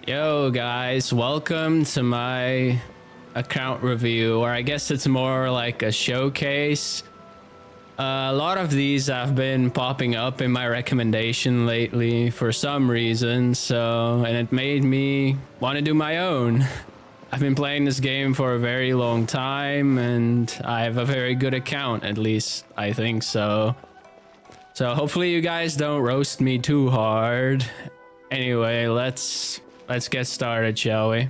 Yo guys, welcome to my account review, or I guess it's more like a showcase. A lot of these have been popping up in my recommendation lately for some reason, and it made me want to do my own. I've been playing this game for a very long time and I have a very good account, at least I think so. So hopefully you guys don't roast me too hard. Anyway, let's get started, shall we?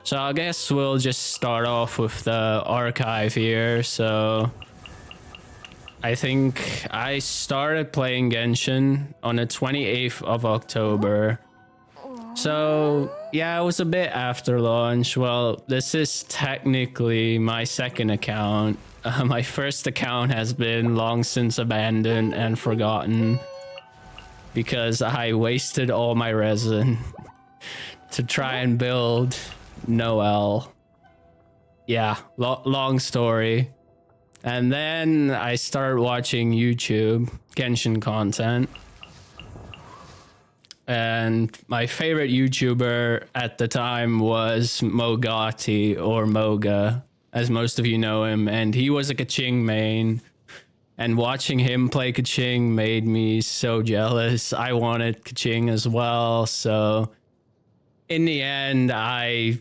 So I guess we'll just start off with the archive here. So I think I started playing Genshin on the 28th of October. So yeah, it was a bit after launch. Well, this is technically my second account. My first account has been long since abandoned and forgotten because I wasted all my resin to try and build Noel. Yeah, long story. And then I started watching YouTube Genshin content. And my favorite YouTuber at the time was Mogati, or Moga, as most of you know him. And he was a Keqing main. And watching him play Keqing made me so jealous. I wanted Keqing as well. So in the end, I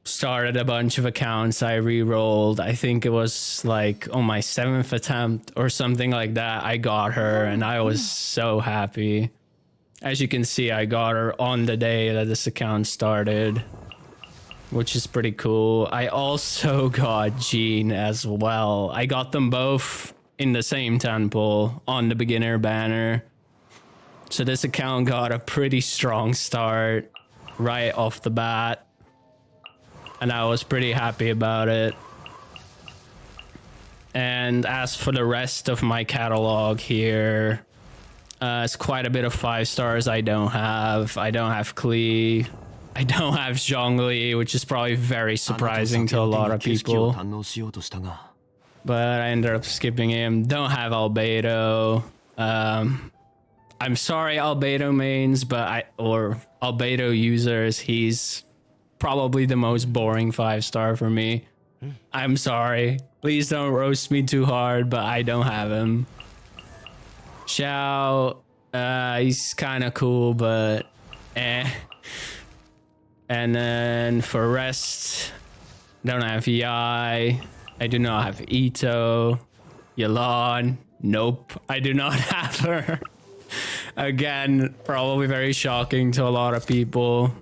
started a bunch of accounts. I re-rolled. I think it was like on my 7th attempt or something like that. I got her and I was so happy. As you can see, I got her on the day that this account started, which is pretty cool. I also got Jean as well. I got them both in the same temple on the beginner banner. So this account got a pretty strong start right off the bat. And I was pretty happy about it. And as for the rest of my catalog here, it's quite a bit of 5 stars I don't have. I don't have Klee. I don't have Xiangling, which is probably very surprising to a lot of people. But I ended up skipping him. Don't have Albedo. I'm sorry, Albedo mains, or Albedo users. He's probably the most boring 5-star for me. I'm sorry. Please don't roast me too hard, but I don't have him. Xiao, he's kind of cool, but eh. And then for rest, don't have Yai. I do not have Ito. Yelan, nope, I do not have her. Again, probably very shocking to a lot of people.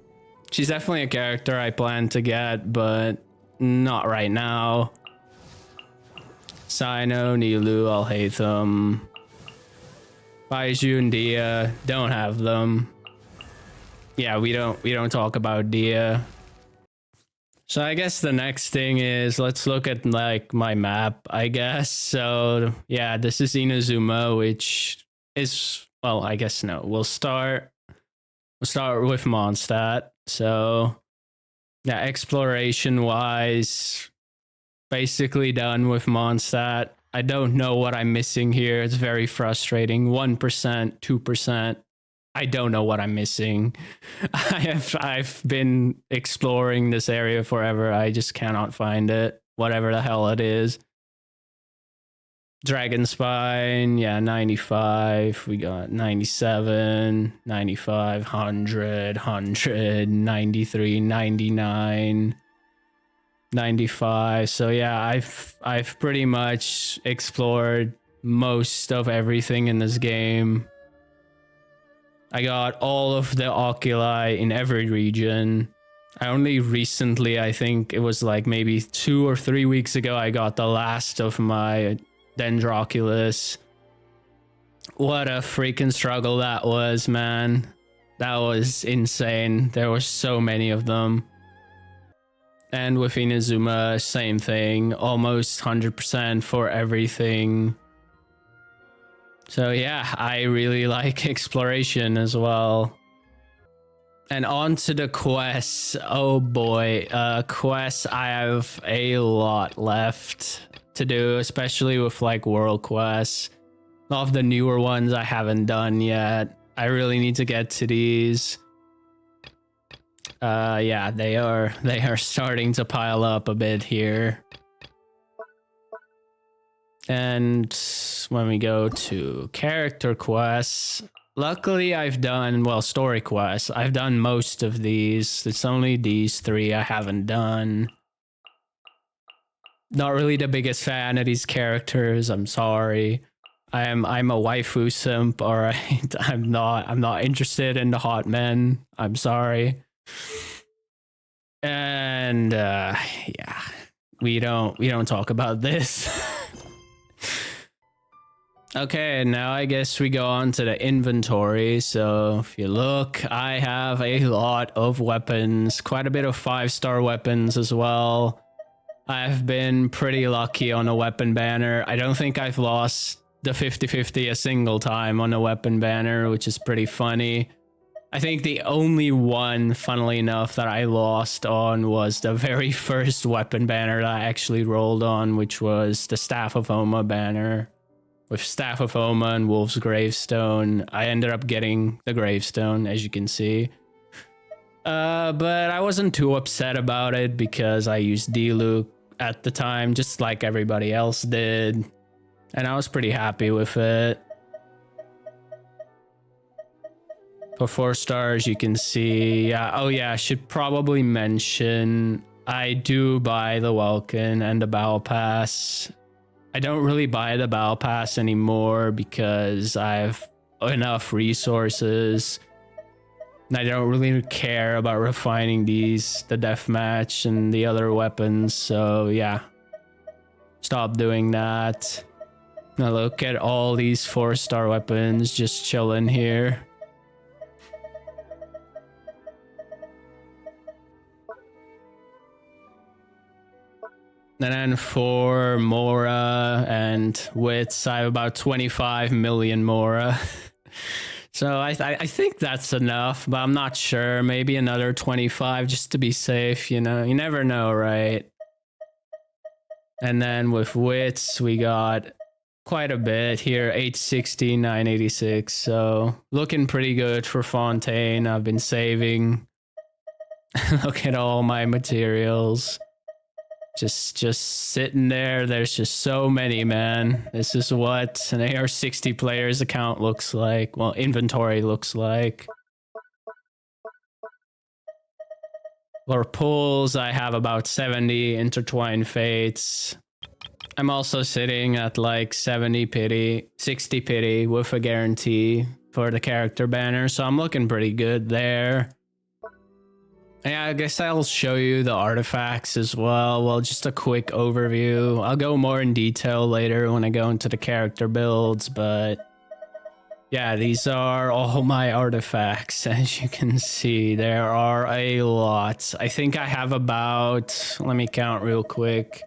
She's definitely a character I plan to get, but not right now. Sino, Nilu, Alhaitham, Baiju and Dia, don't have them. Yeah, we don't talk about Dia. So I guess the next thing is, let's look at like my map, I guess. So yeah, this is Inazuma, which is, well, I guess no. We'll start with Mondstadt. So yeah, exploration wise, basically done with Mondstadt. I don't know what I'm missing here. It's very frustrating. 1%, 2%. I don't know what I'm missing. I've been exploring this area forever. I just cannot find it. Whatever the hell it is. Dragon Spine, yeah, 95. We got 97, 95, 100, 100, 93, 99, 95. So yeah, I've pretty much explored most of everything in this game. I got all of the oculi in every region. I only recently, I think it was like maybe 2 or 3 weeks ago, I got the last of my Dendroculus. What a freaking struggle that was, man. That was insane. There were so many of them. And with Inazuma, same thing. Almost 100% for everything. So yeah, I really like exploration as well. And on to the quests. Oh boy, quests, I have a lot left to do, especially with like world quests. All of the newer ones I haven't done yet. I really need to get to these. Yeah, they are starting to pile up a bit here. And when we go to character quests, luckily I've done, well, story quests. I've done most of these. It's only these 3 I haven't done. Not really the biggest fan of these characters. I'm sorry. I'm a waifu simp, all right. I'm not interested in the hot men. I'm sorry. And yeah, we don't talk about this. Okay, now I guess we go on to the inventory. So if you look, I have a lot of weapons, quite a bit of 5-star weapons as well. I've been pretty lucky on a weapon banner. I don't think I've lost the 50-50 a single time on a weapon banner, which is pretty funny. I think the only one, funnily enough, that I lost on was the very first weapon banner that I actually rolled on, which was the Staff of Oma banner. With Staff of Oma and Wolf's Gravestone, I ended up getting the Gravestone, as you can see. But I wasn't too upset about it because I used D-Luke at the time, just like everybody else did. And I was pretty happy with it. For 4 stars, you can see... oh yeah, I should probably mention I do buy the Welkin and the Battle Pass. I don't really buy the Battle Pass anymore because I have enough resources. And I don't really care about refining the deathmatch and the other weapons. So yeah, stop doing that. Now look at all these 4-star weapons just chilling here. And then for Mora and wits, I have about 25 million Mora. So I think that's enough, but I'm not sure. Maybe another 25 just to be safe, you know? You never know, right? And then with wits, we got quite a bit here, 860, 986. So looking pretty good for Fontaine. I've been saving. Look at all my materials. Just sitting there. There's just so many, man. This is what an AR60 player's account looks like. Well, inventory looks like. For pulls, I have about 70 intertwined fates. I'm also sitting at like 70 pity, 60 pity with a guarantee for the character banner. So I'm looking pretty good there. Yeah, I guess I'll show you the artifacts as well. Well, just a quick overview. I'll go more in detail later when I go into the character builds, but yeah, these are all my artifacts. As you can see, there are a lot. I think I have about, let me count real quick.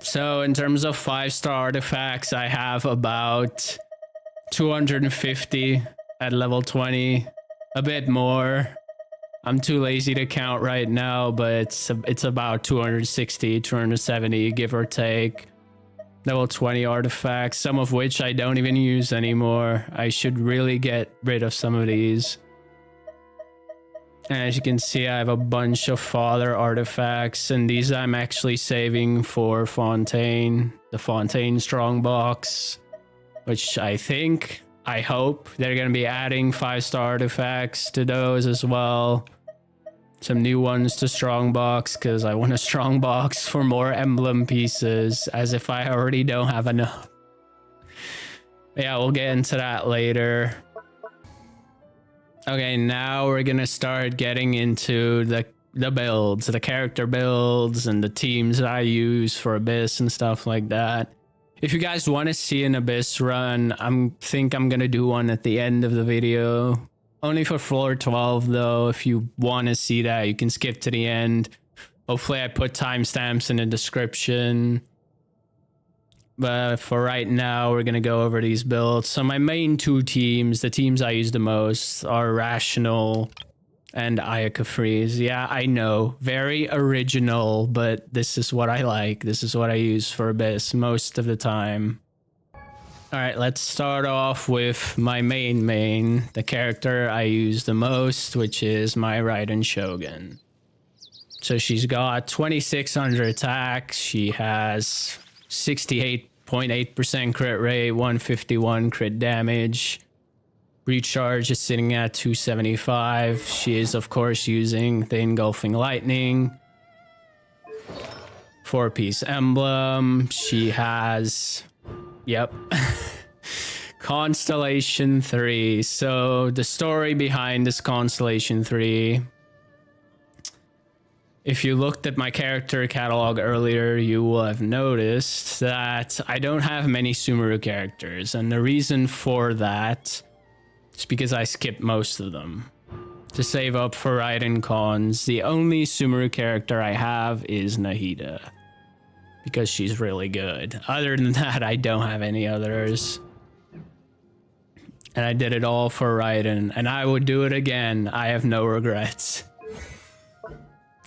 So in terms of 5-star artifacts, I have about 250 at level 20, a bit more. I'm too lazy to count right now, but it's about 260, 270, give or take. Level 20 artifacts, some of which I don't even use anymore. I should really get rid of some of these. And as you can see, I have a bunch of father artifacts, and these I'm actually saving for Fontaine, the Fontaine Strongbox, which I hope they're going to be adding 5-star artifacts to those as well. Some new ones to Strongbox, because I want a Strongbox for more emblem pieces, as if I already don't have enough. Yeah, we'll get into that later. Okay, now we're going to start getting into the builds, the character builds, and the teams that I use for Abyss and stuff like that. If you guys want to see an Abyss run, think I'm going to do one at the end of the video. Only for floor 12 though. If you want to see that, you can skip to the end. Hopefully I put timestamps in the description. But for right now, we're going to go over these builds. So my main 2 teams, the teams I use the most, are Rational and Ayaka Freeze. Yeah, I know, very original, but this is what I like. This is what I use for Abyss most of the time. All right, let's start off with my main, the character I use the most, which is my Raiden Shogun. So she's got 2600 attack. She has 68.8% crit rate, 151 crit damage. Recharge is sitting at 275. She is, of course, using the Engulfing Lightning. 4-piece emblem. She has... Yep. Constellation 3. So the story behind this Constellation 3... If you looked at my character catalog earlier, you will have noticed that I don't have many Sumeru characters. And the reason for that is because I skipped most of them to save up for Raiden cons. The only Sumeru character I have is Nahida, because she's really good. Other than that, I don't have any others. And I did it all for Raiden, and I would do it again. I have no regrets.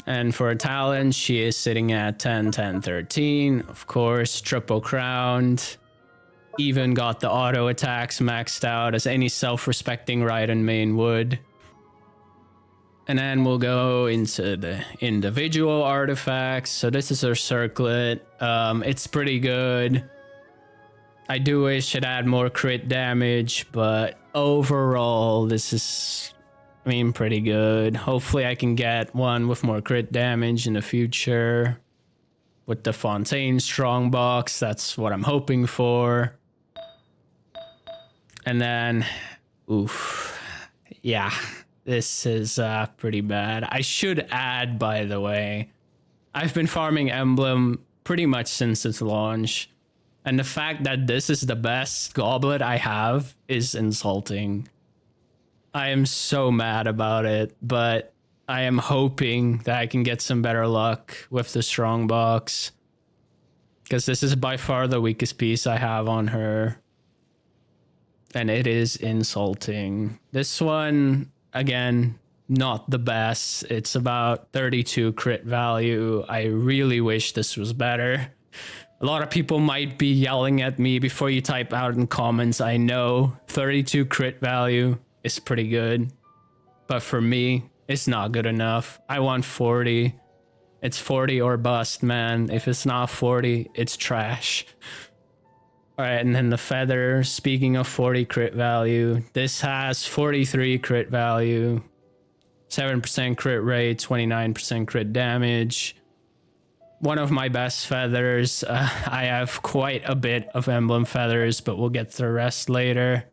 And for a talent, she is sitting at 10, 10, 13. Of course, triple crowned. Even got the auto attacks maxed out as any self-respecting Raiden main would. And then we'll go into the individual artifacts. So this is her circlet. It's pretty good. I do wish it had more crit damage, but overall, this is... I mean, pretty good. Hopefully I can get one with more crit damage in the future. With the Fontaine Strongbox, that's what I'm hoping for. And then, oof. Yeah, this is pretty bad. I should add, by the way, I've been farming Emblem pretty much since its launch. And the fact that this is the best goblet I have is insulting. I am so mad about it, but I am hoping that I can get some better luck with the Strongbox, because this is by far the weakest piece I have on her. And it is insulting. This one, again, not the best. It's about 32 crit value. I really wish this was better. A lot of people might be yelling at me before you type out in comments. I know 32 crit value is pretty good, but for me, it's not good enough. I want 40. It's 40 or bust, man. If it's not 40, it's trash. All right, and then the feather. Speaking of 40 crit value, this has 43 crit value, 7% crit rate, 29% crit damage. One of my best feathers. I have quite a bit of emblem feathers, but we'll get to the rest later.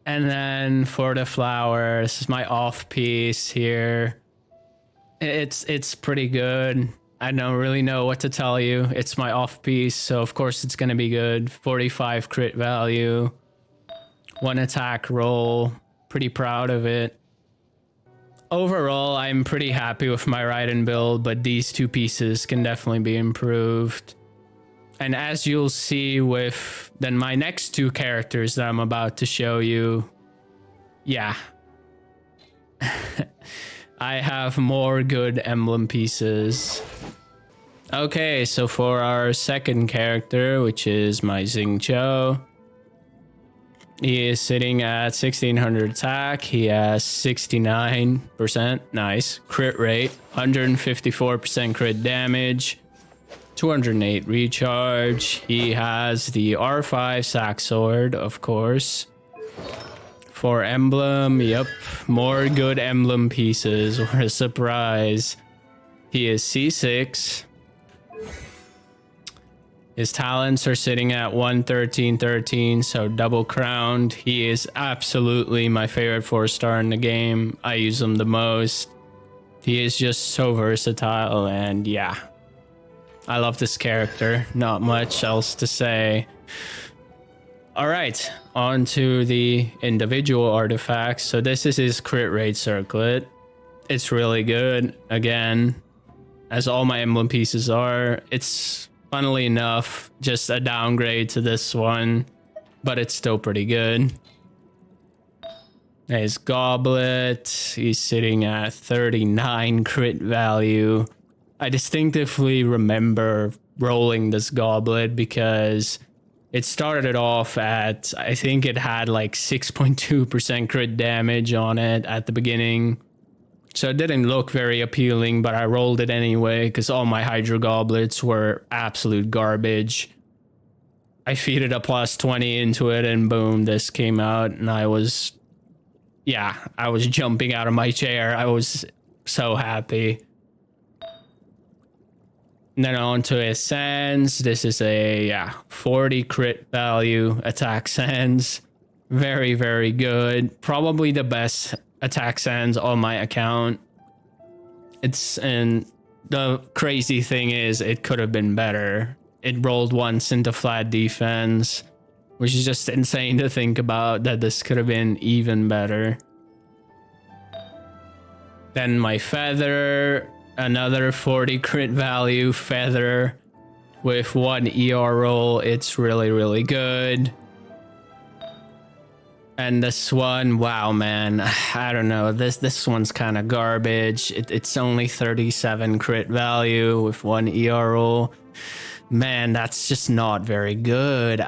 And then for the flower, this is my off piece here. It's pretty good. I don't really know what to tell you. It's my off piece, so of course it's gonna be good. 45 crit value, 1 attack roll. Pretty proud of it. Overall, I'm pretty happy with my Raiden build, but these two pieces can definitely be improved. And as you'll see with then my next two characters that I'm about to show you, yeah. I have more good emblem pieces. Okay, so for our second character, which is my Xingqi, he is sitting at 1600 attack. He has 69%, nice, crit rate, 154% crit damage, 208 recharge. He has the R5 sack sword, of course. For emblem, yep, more good emblem pieces. What a surprise. He is C6. His talents are sitting at 113, so double crowned. He is absolutely my favorite 4-star in the game. I use him the most. He is just so versatile, and yeah. I love this character. Not much else to say. All right, on to the individual artifacts. So this is his crit rate circlet. It's really good. Again, as all my emblem pieces are, it's funnily enough just a downgrade to this one, but it's still pretty good. His goblet, he's sitting at 39 crit value. I distinctively remember rolling this goblet because it started off at, I think it had like 6.2% crit damage on it at the beginning. So it didn't look very appealing, but I rolled it anyway because all my Hydro Goblets were absolute garbage. I feeded a plus 20 into it and boom, this came out and I was jumping out of my chair. I was so happy. And then on to his Sands. This is a 40 crit value attack Sands. Very, very good. Probably the best attack Sands on my account. And the crazy thing is it could have been better. It rolled once into flat defense, which is just insane to think about, that this could have been even better. Then my Feather, another 40 crit value Feather with 1 ER roll. It's really, really good. And this one, wow, man, I don't know. This one's kind of garbage. It's only 37 crit value with 1 ER roll. Man, that's just not very good.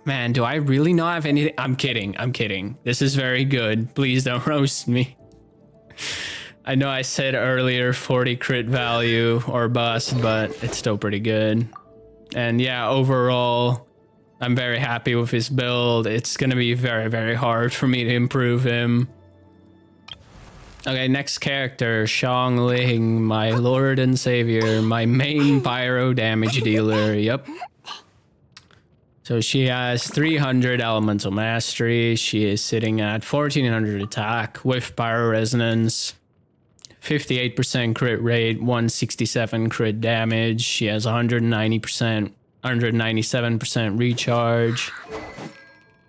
Man, do I really not have anything? I'm kidding. This is very good. Please don't roast me. I know I said earlier 40 crit value or bust, but it's still pretty good. And yeah, overall, I'm very happy with his build. It's going to be very, very hard for me to improve him. Okay, next character, Xiangling, my lord and savior, my main pyro damage dealer. Yep. So she has 300 elemental mastery. She is sitting at 1400 attack with pyro resonance, 58% crit rate, 167 crit damage. She has 197% recharge.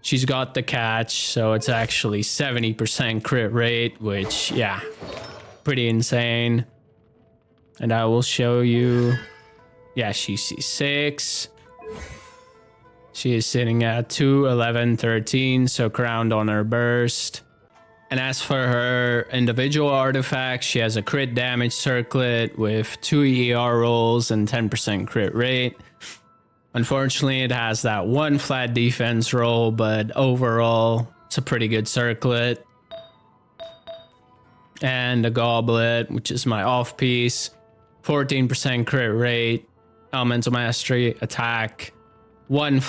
She's got the catch, so it's actually 70% crit rate, which, yeah, pretty insane. And I will show you. Yeah, she's C6. She is sitting at 2, 11, 13, so crowned on her burst. And as for her individual artifacts, she has a crit damage circlet with 2 ER rolls and 10% crit rate. Unfortunately, it has that 1 flat defense roll, but overall, it's a pretty good circlet. And a goblet, which is my off piece, 14% crit rate, elemental mastery, attack, 1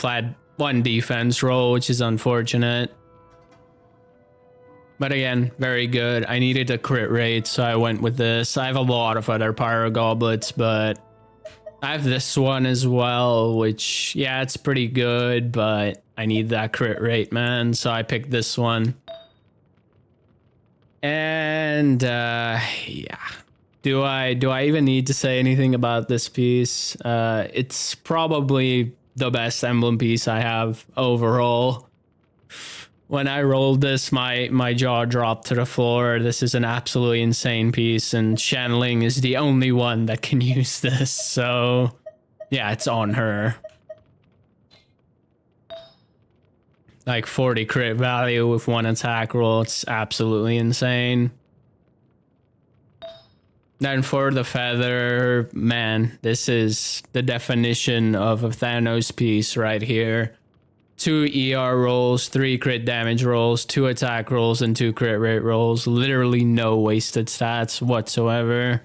defense roll, which is unfortunate. But again, very good. I needed a crit rate, so I went with this. I have a lot of other pyro goblets, but I have this one as well, which, yeah, it's pretty good, but I need that crit rate, man. So I picked this one. And, yeah. Do I even need to say anything about this piece? It's probably the best emblem piece I have overall. When I rolled this, my jaw dropped to the floor. This is an absolutely insane piece, and Xiangling is the only one that can use this. So, yeah, it's on her. Like 40 crit value with 1 attack roll. It's absolutely insane. Then for the Feather, man, this is the definition of a Thanos piece right here. 2 ER rolls, 3 crit damage rolls, 2 attack rolls, and 2 crit rate rolls. Literally no wasted stats whatsoever.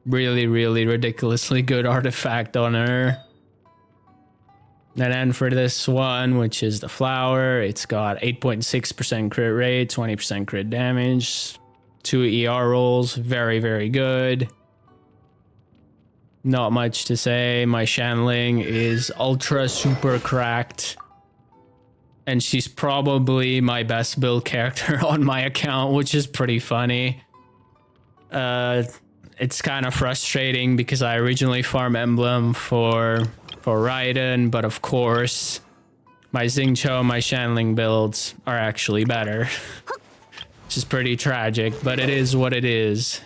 Really, really ridiculously good artifact on her. And then for this one, which is the Flower, it's got 8.6% crit rate, 20% crit damage, 2 ER rolls. Very, very good. Not much to say. My Xiangling is ultra super cracked. And she's probably my best build character on my account, which is pretty funny. It's kind of frustrating because I originally farmed Emblem for Raiden, but of course, my Xingqi and my Xiangling builds are actually better. Which is pretty tragic, but it is what it is.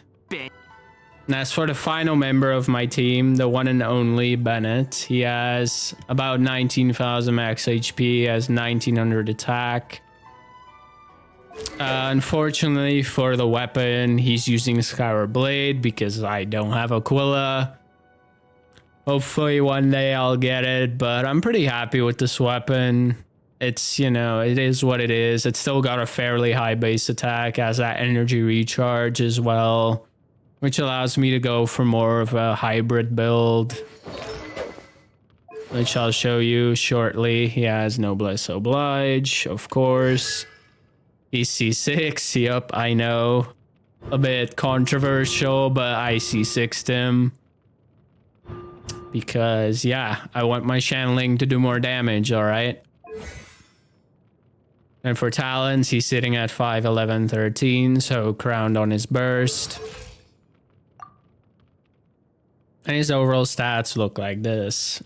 And as for the final member of my team, the one and only Bennet, he has about 19,000 max HP, has 1900 attack. Unfortunately for the weapon, he's using Skyward Blade because I don't have Aquila. Hopefully one day I'll get it, but I'm pretty happy with this weapon. It's, you know, it is what it is. It's still got a fairly high base attack, has that energy recharge as well, which allows me to go for more of a hybrid build, which I'll show you shortly. He has Noblesse Oblige, of course. He's C6, yep, I know. A bit controversial, but I C6'd him. Because, yeah, I want my Xiangling to do more damage, alright? And for talents, he's sitting at 5, 11, 13, so crowned on his burst. And his overall stats look like this.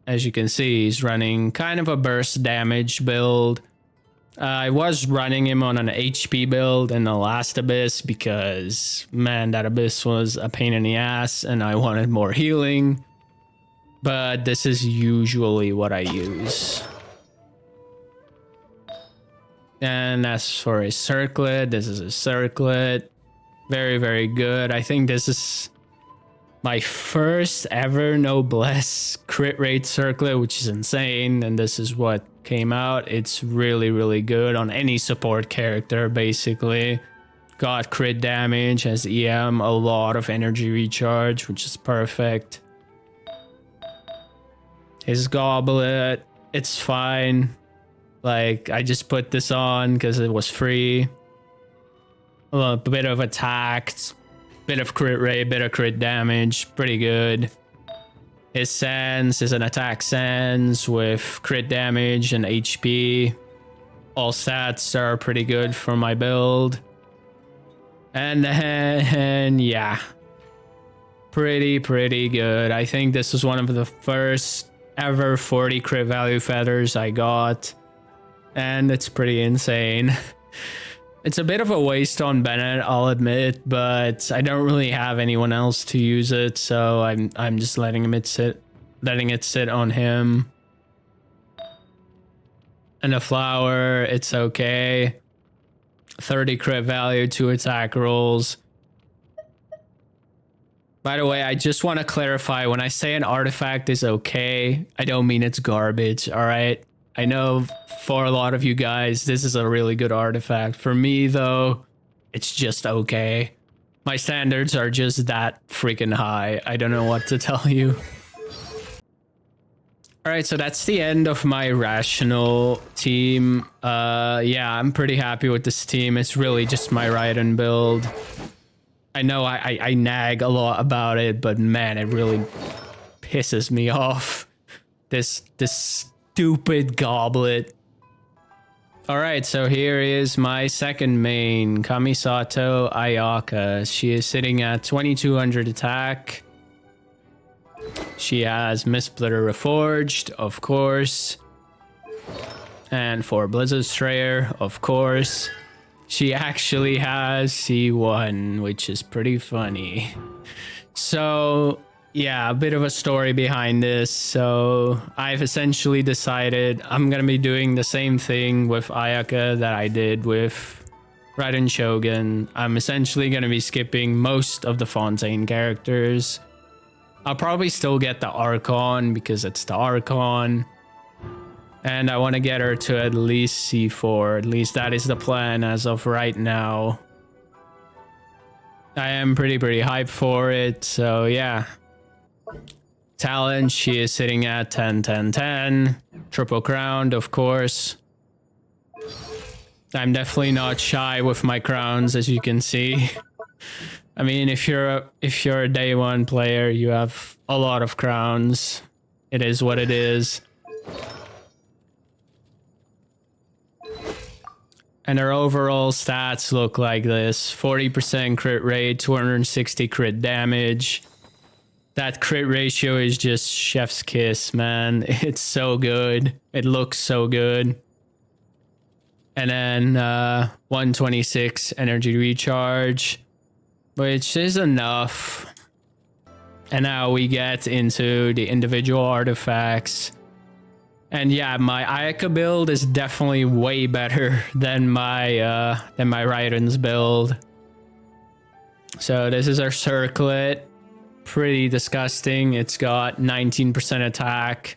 As you can see, he's running kind of a burst damage build. I was running him on an HP build in the last Abyss because, man, that Abyss was a pain in the ass and I wanted more healing. But this is usually what I use. And as for a circlet, this is a circlet. Very, very good. I think this is my first ever Noblesse crit rate circlet, which is insane. And this is what came out. It's really, really good on any support character, basically. Got crit damage, has EM, a lot of energy recharge, which is perfect. His goblet, it's fine. Like, I just put this on because it was free. A bit of attack, bit of crit rate, bit of crit damage, pretty good. His sense is an attack sense with crit damage and HP. All stats are pretty good for my build. And then, yeah. Pretty good. I think this was one of the first ever 40 crit value feathers I got. And it's pretty insane. It's a bit of a waste on Bennet, I'll admit, but I don't really have anyone else to use it, so I'm just letting it sit on him. And the flower, it's okay. 30 crit value, 2 attack rolls. By the way, I just want to clarify, when I say an artifact is okay, I don't mean it's garbage, alright? I know for a lot of you guys, this is a really good artifact. For me, though, it's just okay. My standards are just that freaking high. I don't know what to tell you. Alright, so that's the end of my rational team. Yeah, I'm pretty happy with this team. It's really just my Raiden build. I know I nag a lot about it, but man, it really pisses me off. This stupid goblet. Alright, so here is my second main, Kamisato Ayaka. She is sitting at 2200 attack. She has Mistsplitter Reforged, of course. And for Blizzard Strayer, of course. She actually has C1, which is pretty funny. So, yeah, a bit of a story behind this. So, I've essentially decided I'm going to be doing the same thing with Ayaka that I did with Raiden Shogun. I'm essentially going to be skipping most of the Fontaine characters. I'll probably still get the Archon because it's the Archon. And I want to get her to at least C4. At least that is the plan as of right now. I am pretty hyped for it. So yeah. Talent, she is sitting at 10, 10, 10. Triple crowned, of course. I'm definitely not shy with my crowns, as you can see. I mean, if you're a day one player, you have a lot of crowns. It is what it is. And her overall stats look like this. 40% crit rate, 260 crit damage. That crit ratio is just chef's kiss, man. It's so good. It looks so good. And then 126 energy recharge, which is enough. And now we get into the individual artifacts. And yeah, my Ayaka build is definitely way better than my Raiden's build. So this is our circlet. pretty disgusting. It's got 19% attack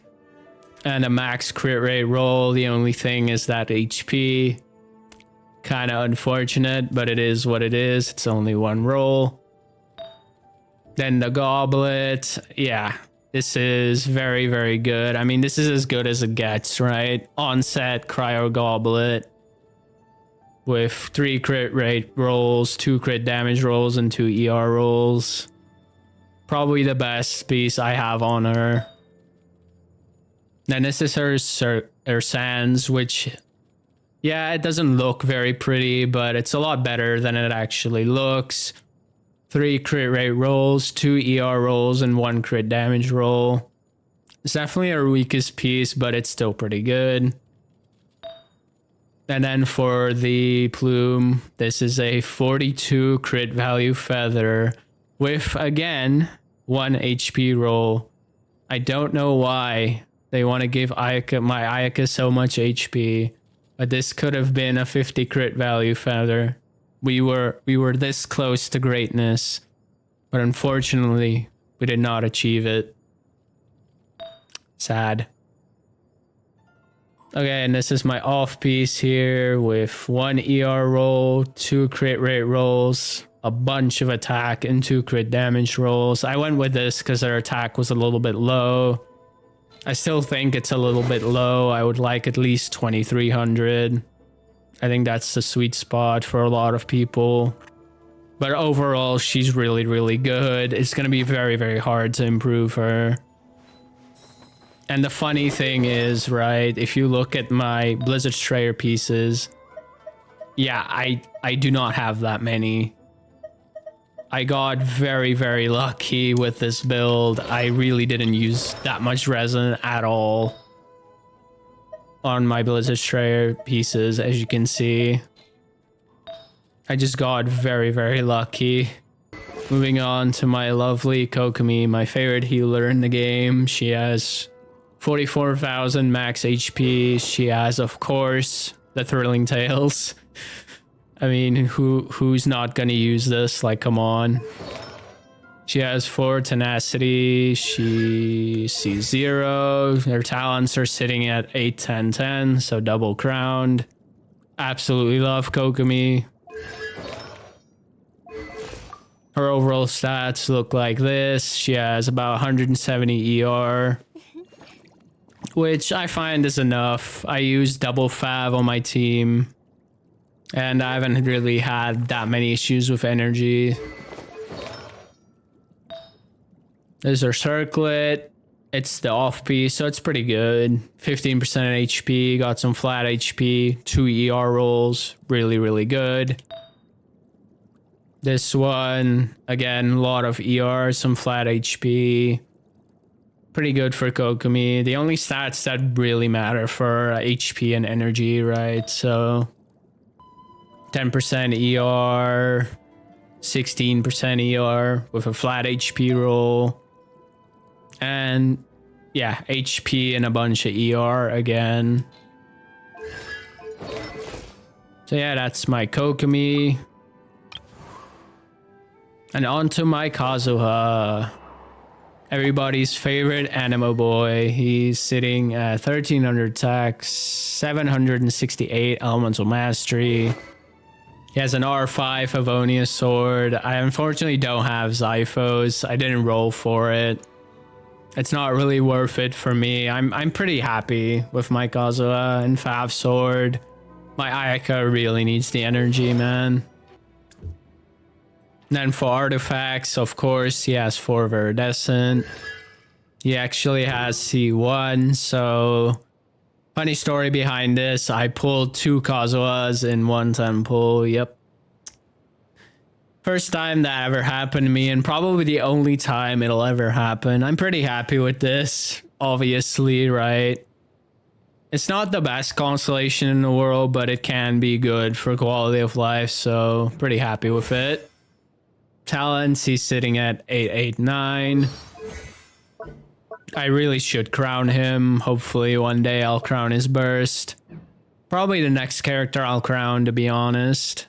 and a max crit rate roll. The only thing is that HP. Kind of unfortunate, but it is what it is. It's only one roll. Then the goblet. Yeah, this is very, very good. I mean, this is as good as it gets, right? Onset cryo goblet with 3 crit rate rolls, 2 crit damage rolls, and 2 ER rolls. Probably the best piece I have on her. Then this is her sands, which, yeah, it doesn't look very pretty, but it's a lot better than it actually looks. 3 crit rate rolls, 2 ER rolls, and 1 crit damage roll. It's definitely our weakest piece, but it's still pretty good. And then for the plume, this is a 42 crit value feather with, again, 1 HP roll. I don't know why they want to give my Ayaka so much HP, but this could have been a 50 crit value feather. We were this close to greatness, but unfortunately, we did not achieve it. Sad. Okay, and this is my off piece here with 1 ER roll, 2 crit rate rolls, a bunch of attack, and 2 crit damage rolls. I went with this because her attack was a little bit low. I still think it's a little bit low. I would like at least 2300. I think that's the sweet spot for a lot of people. But overall, she's really, really good. It's going to be very, very hard to improve her. And the funny thing is, right, if you look at my Blizzard Strayer pieces, yeah, I do not have that many. I got very, very lucky with this build. I really didn't use that much resin at all on my Blizzard Strayer pieces, as you can see. I just got very, very lucky. Moving on to my lovely Kokomi, my favorite healer in the game. She has 44,000 max HP. She has, of course, the Thrilling Tales. I mean, who's not gonna use this? Like, come on. She has 4 tenacity. She sees 0. Her talents are sitting at 8, 10, 10, so double crowned. Absolutely love Kokomi. Her overall stats look like this. She has about 170 ER, which I find is enough. I use double fav on my team, and I haven't really had that many issues with energy. There's her circlet. It's the off piece, so it's pretty good. 15% HP, got some flat HP, 2 ER rolls, really, really good. This one, again, a lot of ER, some flat HP. Pretty good for Kokomi. The only stats that really matter for HP and energy, right? So 10% ER, 16% ER with a flat HP roll. And yeah, HP and a bunch of ER again. So yeah, that's my Kokomi. And on to my Kazuha. Everybody's favorite animo boy. He's sitting at 1300 attack, 768 elemental mastery. He has an R5 Avonia sword. I unfortunately don't have Zyphos. I didn't roll for it. It's not really worth it for me. I'm pretty happy with my Kazuha and Fav sword. My Ayaka really needs the energy, man. Then for artifacts, of course, he has 4 Viridescent. He actually has C1, so funny story behind this. I pulled 2 Kazuhas in one temple, yep. First time that ever happened to me, and probably the only time it'll ever happen. I'm pretty happy with this, obviously, right? It's not the best constellation in the world, but it can be good for quality of life, so pretty happy with it. Talents, he's sitting at 889. I really should crown him. Hopefully one day I'll crown his burst. Probably the next character I'll crown, to be honest.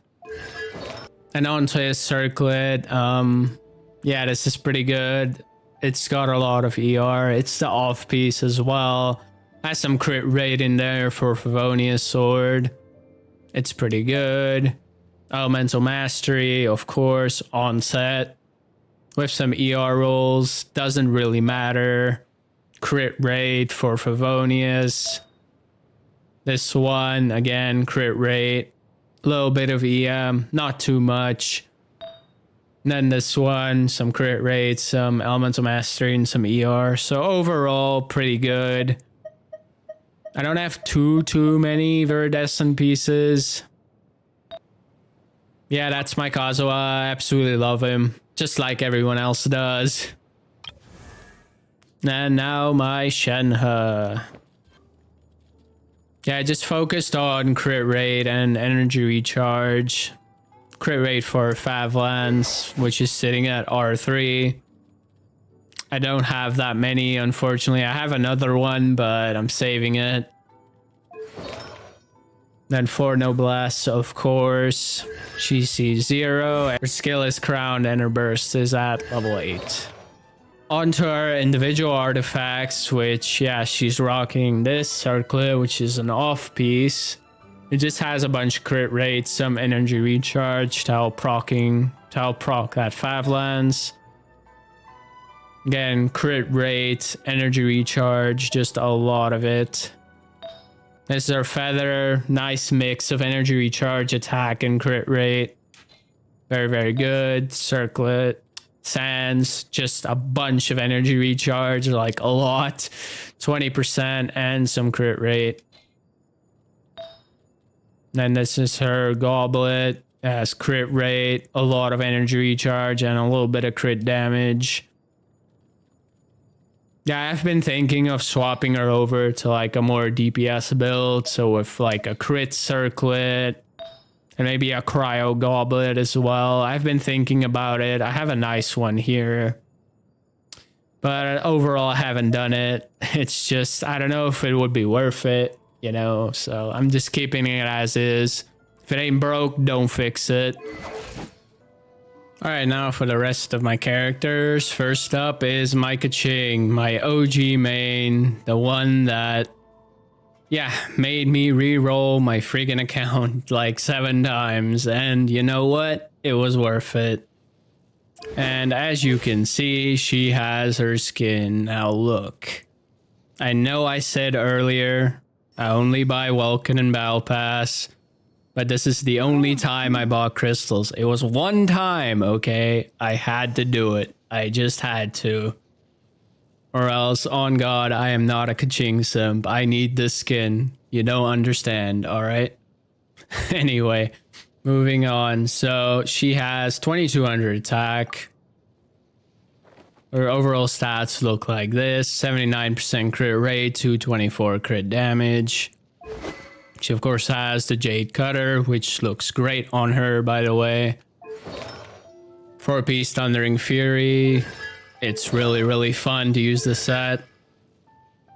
And on to his circlet. Yeah, this is pretty good. It's got a lot of ER. It's the off piece as well. Has some crit rate in there for Favonia's sword. It's pretty good. Elemental Mastery, of course, on set. With some ER rolls. Doesn't really matter. Crit rate for Favonia's. This one, again, crit rate. A little bit of EM, not too much. And then this one, some crit rate, some Elemental Mastery, and some ER. So overall, pretty good. I don't have too many Viridescent pieces. Yeah, that's my Kazuha. I absolutely love him. Just like everyone else does. And now my Shenhe. Yeah, I just focused on crit rate and energy recharge. Crit rate for Favlands, which is sitting at R3. I don't have that many, unfortunately. I have another one, but I'm saving it. Then for Noblesse, of course. She sees 0. Her skill is crowned and her burst is at level 8. Onto our individual artifacts, which, yeah, she's rocking this circlet, which is an off piece. It just has a bunch of crit rate, some energy recharge to help proc that Favlands. Again, crit rate, energy recharge, just a lot of it. This is our feather, nice mix of energy recharge, attack, and crit rate. Very, very good. Circlet. Sands, just a bunch of energy recharge, like a lot. 20% and some crit rate. Then this is her goblet. It has crit rate, a lot of energy recharge, and a little bit of crit damage. Yeah, I've been thinking of swapping her over to like a more DPS build. So with like a crit circlet. And maybe a cryo goblet as well. I've been thinking about it. I have a nice one here. But overall, I haven't done it. It's just, I don't know if it would be worth it, you know? So I'm just keeping it as is. If it ain't broke, don't fix it. All right, now for the rest of my characters. First up is my Keqing, my OG main. The one that... yeah, made me re-roll my freaking account like 7 times, and you know what? It was worth it. And as you can see, she has her skin. Now look. I know I said earlier, I only buy Welkin and Battle Pass, but this is the only time I bought crystals. It was one time, okay? I had to do it. I just had to. Or else, on God, I am not a Keqing simp. I need this skin. You don't understand, alright? Anyway, moving on. So, she has 2200 attack. Her overall stats look like this. 79% crit rate, 224 crit damage. She, of course, has the Jade Cutter, which looks great on her, by the way. 4-piece Thundering Fury. It's really fun to use this set.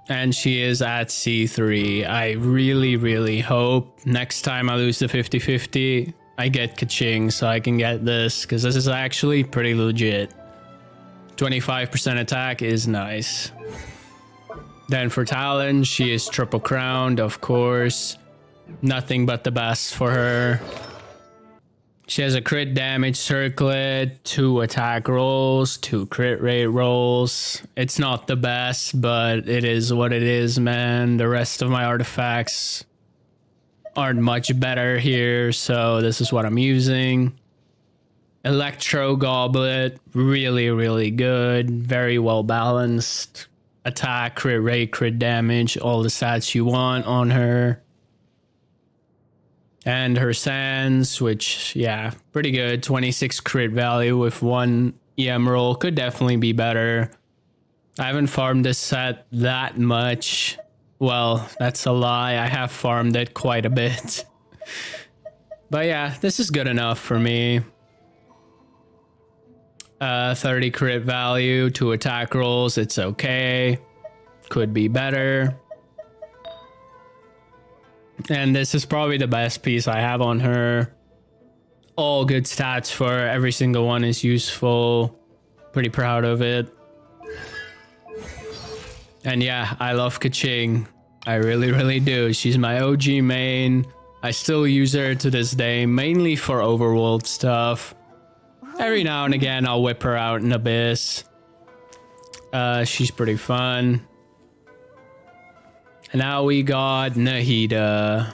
And she is at C3. I really hope next time I lose the 50-50, I get Keqing so I can get this, because this is actually pretty legit. 25% attack is nice. Then for talent, she is triple crowned, of course. Nothing but the best for her. She has a crit damage circlet, 2 attack rolls, 2 crit rate rolls. It's not the best, but it is what it is, man. The rest of my artifacts aren't much better here, so this is what I'm using. Electro Goblet, really good. Very well balanced. Attack, crit rate, crit damage, all the stats you want on her. And her Sands, which, yeah, pretty good. 26 crit value with 1 EM roll. Could definitely be better. I haven't farmed this set that much. Well, that's a lie. I have farmed it quite a bit. But yeah, this is good enough for me. 30 crit value, 2 attack rolls. It's okay. Could be better. And this is probably the best piece I have on her. All good stats for her. Every single one is useful. Pretty proud of it. And yeah, I love Keqing. I really, really do. She's my OG main. I still use her to this day, mainly for overworld stuff. Every now and again, I'll whip her out in Abyss. She's pretty fun. And now we got Nahida.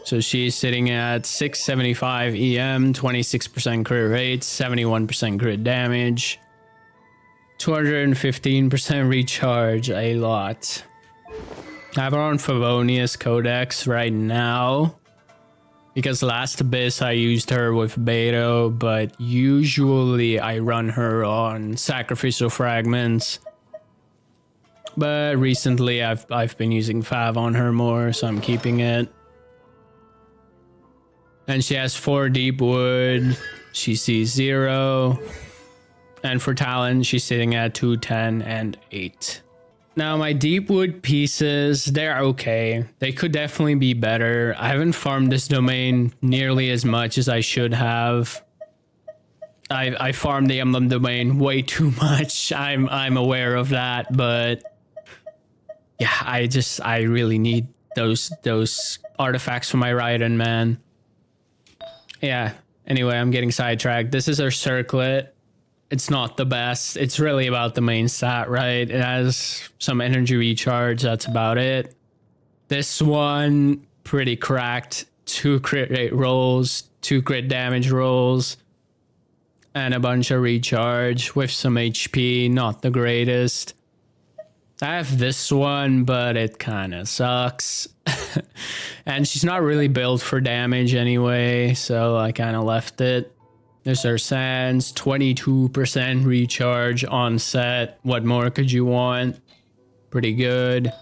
So she's sitting at 675 EM, 26% crit rate, 71% crit damage, 215% recharge, a lot. I have her on Favonius Codex right now. Because last Abyss I used her with Beidou, but usually I run her on Sacrificial Fragments. But recently I've been using Fav on her more, so I'm keeping it. And she has 4 deep wood. She sees 0. And for talent, she's sitting at 210 and 8. Now my deep wood pieces, they're okay. They could definitely be better. I haven't farmed this domain nearly as much as I should have. I farmed the emblem domain way too much. I'm aware of that, but yeah, I really need those artifacts for my Raiden, man. Yeah. Anyway, I'm getting sidetracked. This is our circlet. It's not the best. It's really about the main stat, right? It has some energy recharge. That's about it. This one, pretty cracked. 2 crit rate rolls, 2 crit damage rolls, and a bunch of recharge with some HP. Not the greatest. I have this one, but it kind of sucks. And she's not really built for damage anyway, so I kind of left it. There's our Sans, 22% recharge on set. What more could you want? Pretty good.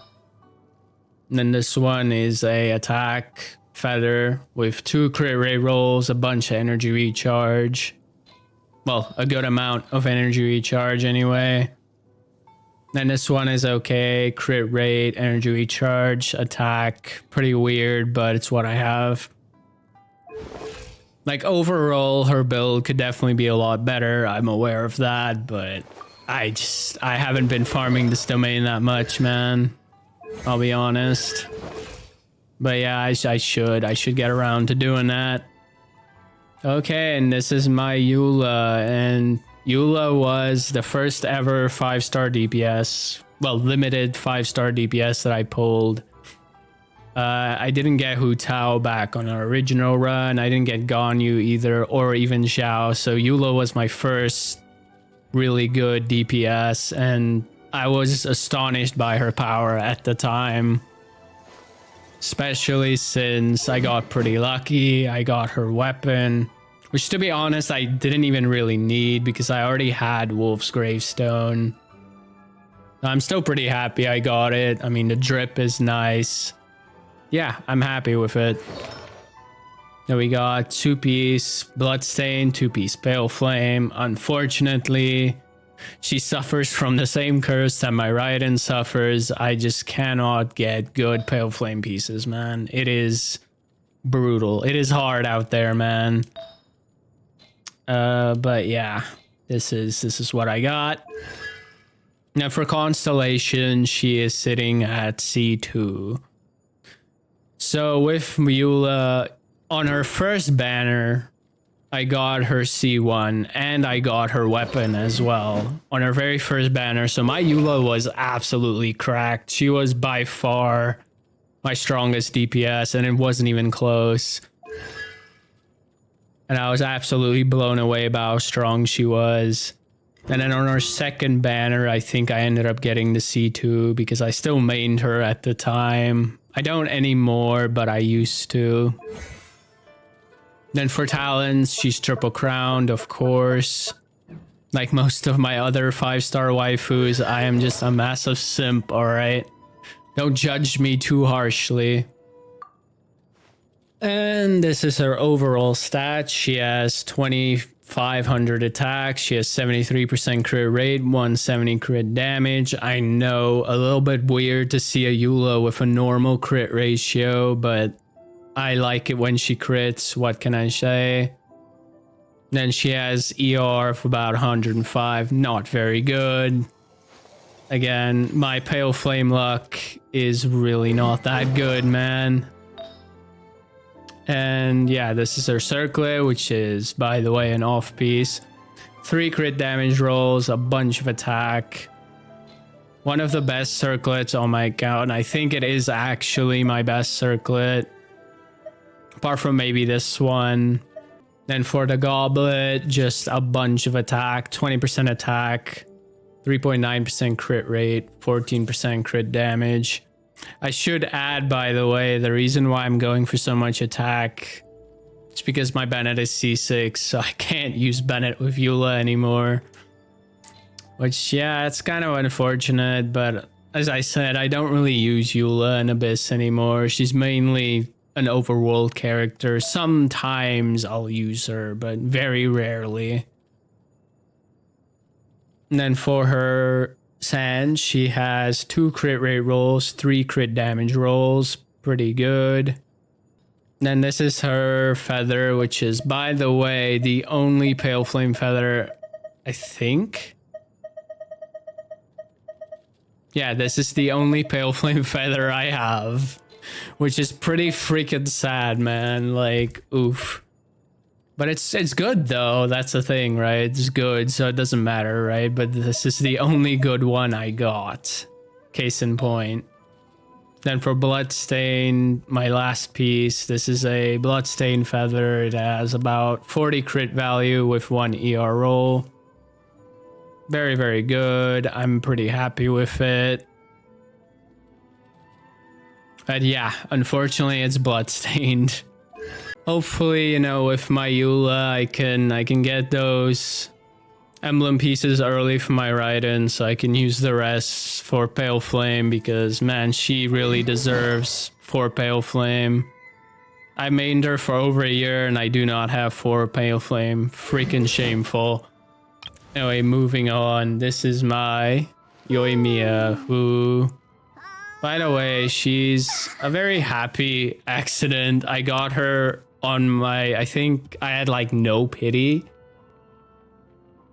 And then this one is a attack feather with 2 crit rate rolls, a bunch of energy recharge. Well, a good amount of energy recharge anyway. Then this one is okay. Crit rate, energy recharge, attack. Pretty weird, but it's what I have. Like overall, her build could definitely be a lot better. I'm aware of that, but I haven't been farming this domain that much, man. I'll be honest. But yeah, I should get around to doing that. Okay, and this is my Eula, and Eula was the first ever 5-star DPS. Well, limited 5-star DPS that I pulled. I didn't get Hu Tao back on our original run. I didn't get Ganyu either, or even Xiao. So Eula was my first really good DPS, and I was astonished by her power at the time. Especially since I got pretty lucky. I got her weapon, which to be honest, I didn't even really need because I already had Wolf's Gravestone. I'm still pretty happy I got it. I mean, the drip is nice. Yeah, I'm happy with it. Then we got 2-piece Bloodstain, 2-piece Pale Flame. Unfortunately, she suffers from the same curse that my Raiden suffers. I just cannot get good Pale Flame pieces, man. It is brutal. It is hard out there, man. But yeah, this is what I got. Now for Constellation, she is sitting at C2. So with Eula, on her first banner, I got her C1 and I got her weapon as well on her very first banner. So my Eula was absolutely cracked. She was by far my strongest DPS and it wasn't even close. And I was absolutely blown away by how strong she was. And then on her second banner, I think I ended up getting the C2 because I still mained her at the time. I don't anymore, but I used to. Then for talents, she's triple crowned, of course. Like most of my other 5-star waifus, I am just a massive simp, alright? Don't judge me too harshly. And this is her overall stats. She has 2,500 attacks. She has 73% crit rate, 170 crit damage. I know, a little bit weird to see a Eula with a normal crit ratio, but I like it when she crits. What can I say? Then she has ER of about 105. Not very good. Again, my pale flame luck is really not that good, man. And yeah, this is her circlet, which is, by the way, an off piece. 3 crit damage rolls, a bunch of attack. One of the best circlets on my account. I think it is actually my best circlet. Apart from maybe this one. Then for the goblet, just a bunch of attack. 20% attack. 3.9% crit rate. 14% crit damage. I should add, by the way, the reason why I'm going for so much attack is because my Bennet is C6, so I can't use Bennet with Eula anymore. Which, yeah, it's kind of unfortunate, but as I said, I don't really use Eula in Abyss anymore. She's mainly an overworld character. Sometimes I'll use her, but very rarely. And then for her Sand, she has 2 crit rate rolls, 3 crit damage rolls. Pretty good. Then this is her feather, which is, by the way, the only pale flame feather, I think. Yeah, this is the only pale flame feather I have, which is pretty freaking sad, man. Like, oof. But it's good though. That's the thing, right? It's good, so it doesn't matter, right? But this is the only good one I got. Case in point. Then for Bloodstain, my last piece, this is a Bloodstain feather. It has about 40 crit value with 1 ER roll. Very, very good. I'm pretty happy with it. But yeah, unfortunately it's bloodstained. Hopefully, you know, with my Eula, I can get those emblem pieces early for my Raiden, so I can use the rest for Pale Flame, because man, she really deserves 4 Pale Flame. I mained her for over a year and I do not have 4 Pale Flame. Freaking shameful. Anyway, moving on. This is my Yoimiya, who, by the way, she's a very happy accident. I got her on my, I think I had like no pity.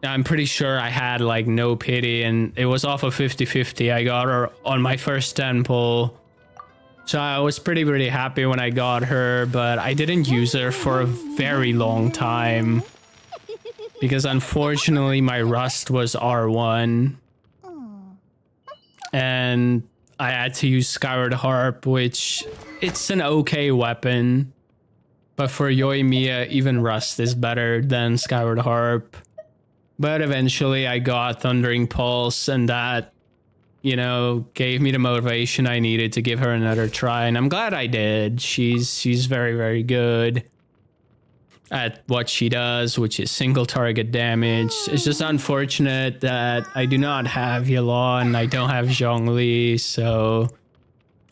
I'm pretty sure I had like no pity, and it was off of 50-50. I got her on my first 10 pull. So I was pretty happy when I got her, but I didn't use her for a very long time. Because unfortunately my Rust was R1. And I had to use Skyward Harp, which it's an okay weapon. But for Yoimiya, even Rust is better than Skyward Harp. But eventually I got Thundering Pulse, and that, you know, gave me the motivation I needed to give her another try. And I'm glad I did. She's very good at what she does, which is single target damage. It's just unfortunate that I do not have Yala and I don't have Xiangling, so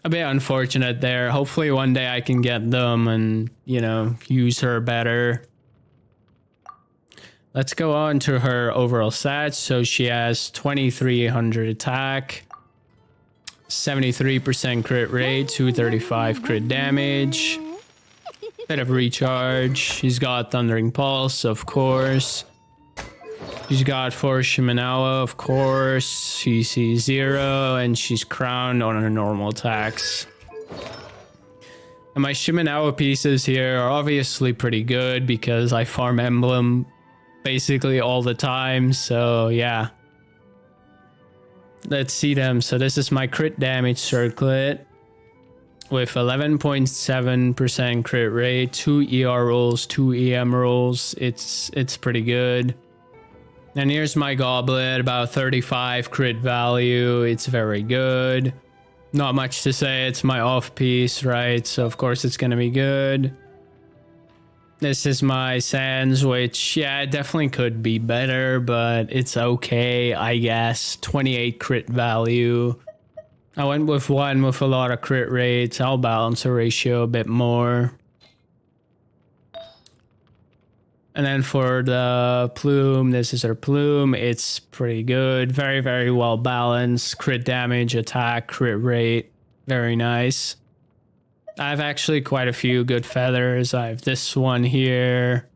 a bit unfortunate there. Hopefully one day I can get them and, you know, use her better. Let's go on to her overall stats. So she has 2300 attack, 73% crit rate, 235 crit damage. Bit of recharge. She's got Thundering Pulse, of course. She's got 4 Shimenawa, of course. CC 0, and she's crowned on her normal attacks. And my Shimenawa pieces here are obviously pretty good because I farm Emblem basically all the time, so yeah. Let's see them. So this is my crit damage circlet with 11.7% crit rate, 2 ER rolls, 2 EM rolls. It's pretty good. And here's my goblet, about 35 crit value. It's very good. Not much to say. It's my off piece, right? So of course it's gonna be good. This is my Sands, which, yeah, it definitely could be better, but it's okay, I guess. 28 crit value. I went with one with a lot of crit rates. I'll balance the ratio a bit more. And then for the plume, this is her plume. It's pretty good. Very well balanced. Crit damage, attack, crit rate. Very nice. I have actually quite a few good feathers. I have this one here.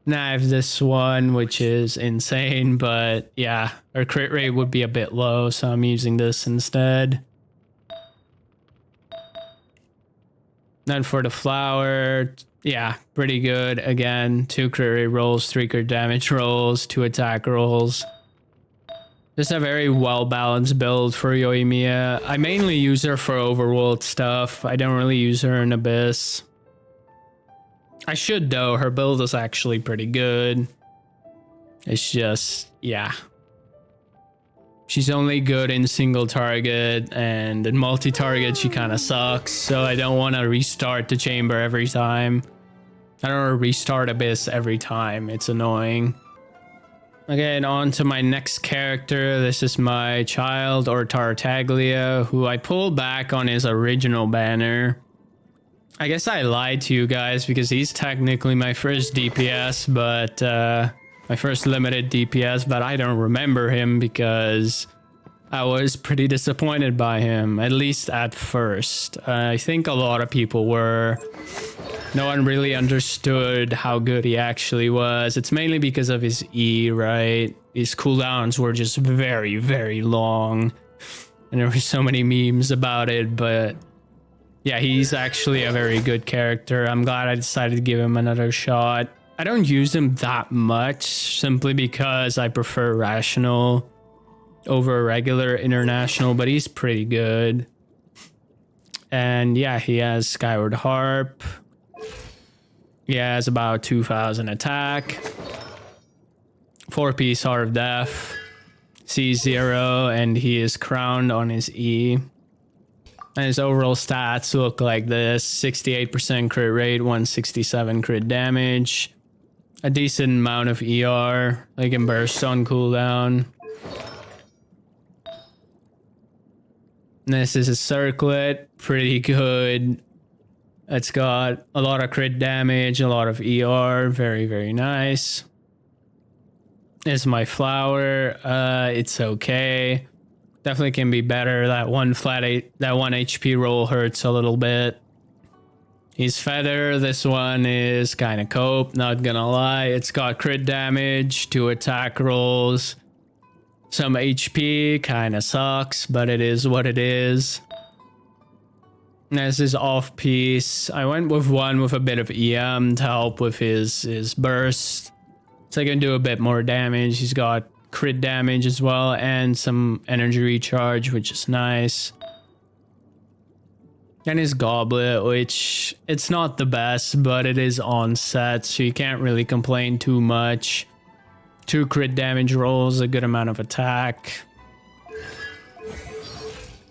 Now I have this one, which is insane, but yeah, our crit rate would be a bit low, so I'm using this instead. Then for the flower, yeah, pretty good. Again, 2 crit rate rolls, 3 crit damage rolls, 2 attack rolls. Just a very well-balanced build for Yoimiya. I mainly use her for overworld stuff. I don't really use her in Abyss. I should though, her build is actually pretty good. It's just, yeah. She's only good in single target, and in multi-target she kind of sucks, so I don't want to restart the chamber every time. I don't want to restart Abyss every time, it's annoying. Okay, and on to my next character. This is my child, or Tartaglia, who I pulled back on his original banner. I guess I lied to you guys because he's technically my first DPS, but my first limited DPS, but I don't remember him because I was pretty disappointed by him, at least at first. I think a lot of people were. No one really understood how good he actually was. It's mainly because of his E, right? His cooldowns were just very, very long. And there were so many memes about it, but yeah, he's actually a very good character. I'm glad I decided to give him another shot. I don't use him that much, simply because I prefer Rational over regular International, but he's pretty good. And yeah, he has Skyward Harp. He has about 2,000 attack, 4-piece Heart of Death, C0, and he is crowned on his E. And his overall stats look like this: 68% crit rate, 167 crit damage, a decent amount of ER, like in burst on cooldown. And this is a circlet, pretty good. It's got a lot of crit damage, a lot of ER, very, very nice. This is my flower. It's okay. Definitely can be better. That one HP roll hurts a little bit. He's feather. This one is kind of cope, not gonna lie. It's got crit damage, 2 attack rolls, some HP, kind of sucks, but it is what it is. This is off piece. I went with one with a bit of EM to help with his burst, so I can do a bit more damage. He's got crit damage as well and some energy recharge, which is nice. And his goblet, which it's not the best, but it is on set, so you can't really complain too much. 2 crit damage rolls, a good amount of attack.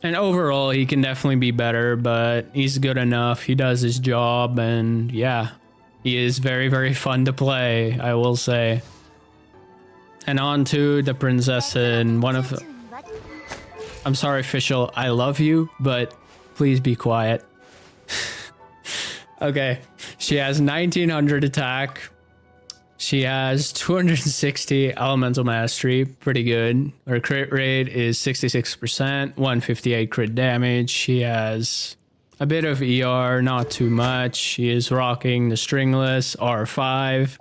And overall, he can definitely be better, but he's good enough. He does his job, and yeah, he is very, very fun to play, I will say. And on to the princess in one of the... I'm sorry, Fischl, I love you, but please be quiet. Okay, she has 1900 attack. She has 260 elemental mastery, pretty good. Her crit rate is 66%, 158 crit damage. She has a bit of ER, not too much. She is rocking the stringless R5.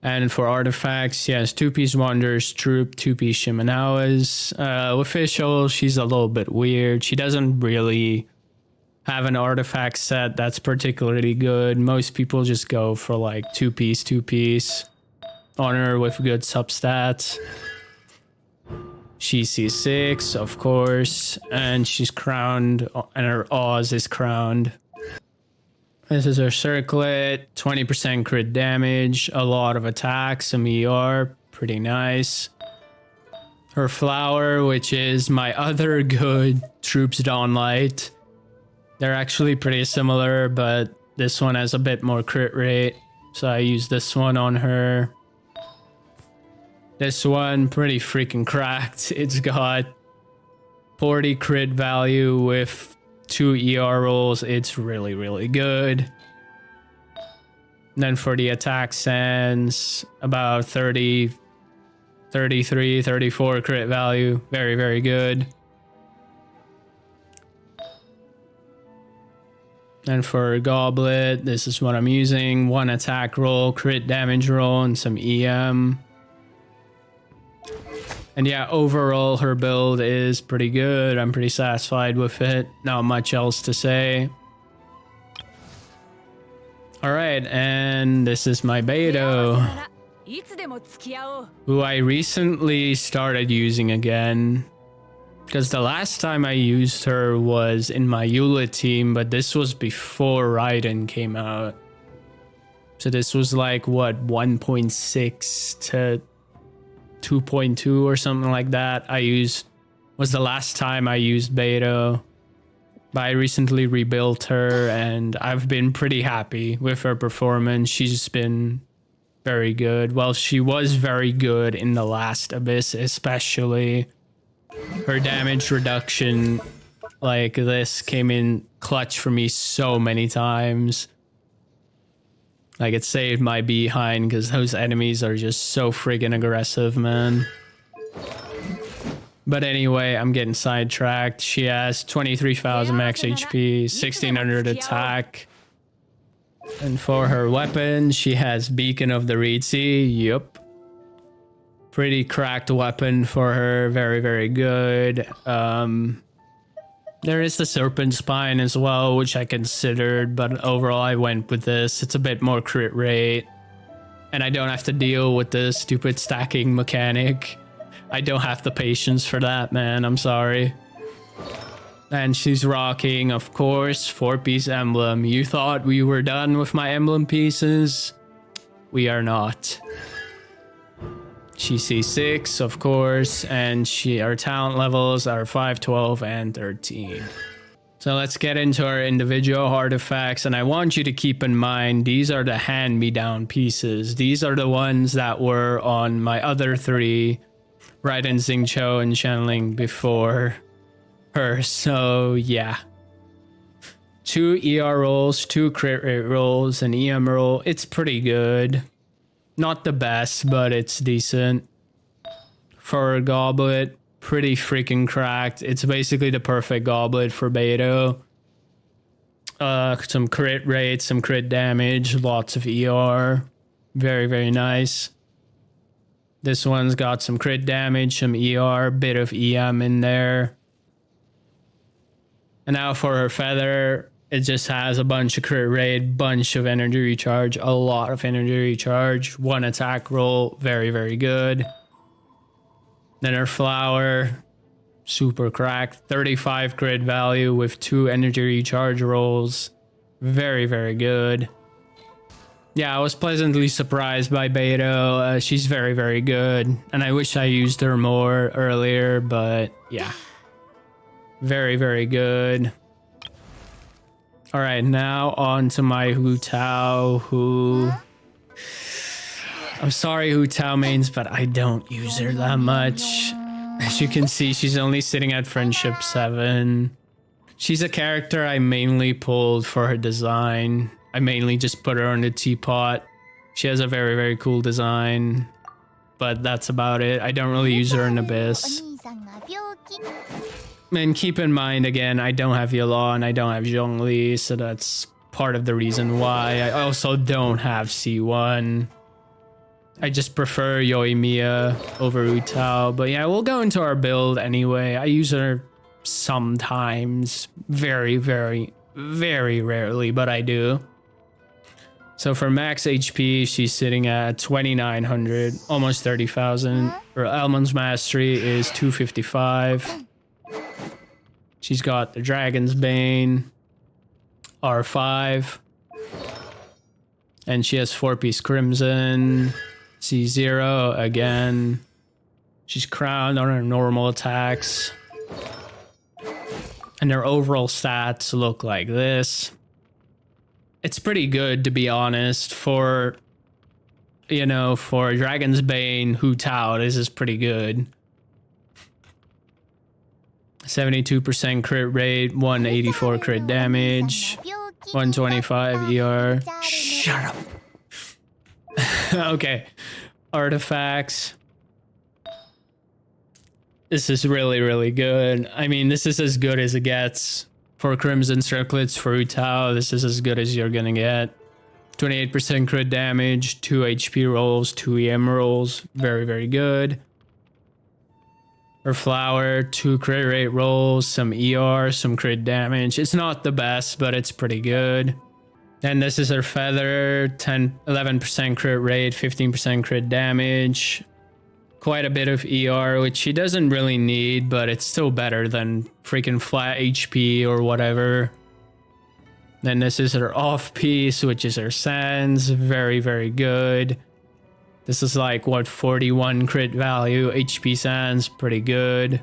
And for artifacts, she has 2-piece Wonders, Troop, 2-piece Shimenawas. With Fischl, she's a little bit weird. She doesn't really have an artifact set that's particularly good. Most people just go for like 2-piece on her with good substats. She C6, of course, and she's crowned, and her Oz is crowned. This is her circlet, 20% crit damage, a lot of attacks, some ER, pretty nice. Her flower, which is my other good Troops Dawnlight. They're actually pretty similar, but this one has a bit more crit rate, so I use this one on her. This one, pretty freaking cracked. It's got 40 crit value with 2 ER rolls. It's really, really good. And then for the attack sense, about 30, 33, 34 crit value. Very, very good. And for Goblet, this is what I'm using. 1 attack roll, crit damage roll, and some EM. And yeah, overall her build is pretty good. I'm pretty satisfied with it. Not much else to say. Alright, and this is my Beidou, who I recently started using again. Because the last time I used her was in my Eula team, but this was before Raiden came out. So this was like, what, 1.6 to 2.2 or something like that. Was the last time I used Beidou. But I recently rebuilt her and I've been pretty happy with her performance. She's been very good. Well, she was very good in the last Abyss, especially. Her damage reduction like this came in clutch for me so many times. Like, it saved my behind because those enemies are just so friggin' aggressive, man. But anyway, I'm getting sidetracked. She has 23,000 max HP, 1600 attack. And for her weapon, she has Beacon of the Reed Sea. Yup. Pretty cracked weapon for her. Very, very good. There is the Serpent Spine as well, which I considered, but overall I went with this. It's a bit more crit rate. And I don't have to deal with the stupid stacking mechanic. I don't have the patience for that, man. I'm sorry. And she's rocking, of course, 4-piece emblem. You thought we were done with my emblem pieces? We are not. She's C6, of course, and our talent levels are 5, 12, and 13. So let's get into our individual artifacts, and I want you to keep in mind, these are the hand-me-down pieces. These are the ones that were on my other 3, Raiden, Xingqi, and Xiangling before her, so yeah. 2 ER rolls, 2 crit rate rolls, an EM roll. It's pretty good. Not the best, but it's decent. For a Goblet, pretty freaking cracked. It's basically the perfect Goblet for Beidou. Some crit rate, some crit damage, lots of ER. Very, very nice. This one's got some crit damage, some ER, bit of EM in there. And now for her feather, it just has a bunch of crit rate, bunch of energy recharge, a lot of energy recharge, 1 attack roll, very, very good. Then her flower, super cracked, 35 crit value with 2 energy recharge rolls, very, very good. Yeah, I was pleasantly surprised by Beidou. She's very, very good, and I wish I used her more earlier, but yeah. Very, very good. All right, now on to my Hu Tao, who... I'm sorry, Hu Tao mains, but I don't use her that much. As you can see, she's only sitting at Friendship 7. She's a character I mainly pulled for her design. I mainly just put her on the teapot. She has a very, very cool design, but that's about it. I don't really use her in Abyss. And keep in mind, again, I don't have Yola and I don't have Zhongli, so that's part of the reason why. I also don't have C1. I just prefer Yoimiya over Hu Tao, but yeah, we'll go into our build anyway. I use her sometimes, very, very, very rarely, but I do. So for max HP, she's sitting at 2,900, almost 30,000. Her Elmond's Mastery is 255. She's got the Dragon's Bane, R5. And she has 4-piece Crimson, C0 again. She's crowned on her normal attacks. And her overall stats look like this. It's pretty good, to be honest. For, you know, for Dragon's Bane, Hu Tao, this is pretty good. 72% crit rate, 184 crit damage, 125 ER. Shut up. Okay. Artifacts. This is really, really good. I mean, this is as good as it gets 4 Crimson Circlets for Utao. This is as good as you're gonna get. 28% crit damage, 2 HP rolls, 2 EM rolls. Very, very good. Her Flower, 2 crit rate rolls, some ER, some crit damage. It's not the best, but it's pretty good. And this is her Feather, 11% crit rate, 15% crit damage. Quite a bit of ER, which she doesn't really need, but it's still better than freaking flat HP or whatever. Then this is her off piece, which is her Sands. Very, very good. This is like, what, 41 crit value. HP Sands, pretty good.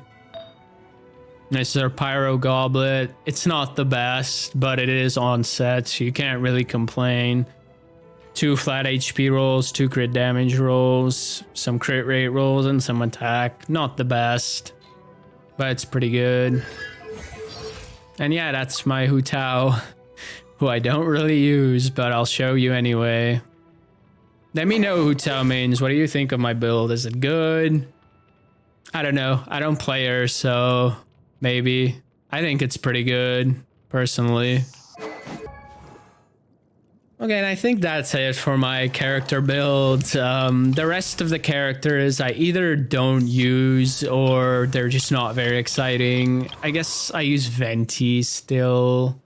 This is her Pyro Goblet. It's not the best, but it is on set, so you can't really complain. 2 flat HP rolls, 2 crit damage rolls, some crit rate rolls, and some attack. Not the best, but it's pretty good. And yeah, that's my Hu Tao, who I don't really use, but I'll show you anyway. Let me know Hu Tao mains. What do you think of my build? Is it good? I don't know. I don't play her, so maybe. I think it's pretty good, personally. Okay, and I think that's it for my character build. The rest of the characters I either don't use or they're just not very exciting. I guess I use Venti still.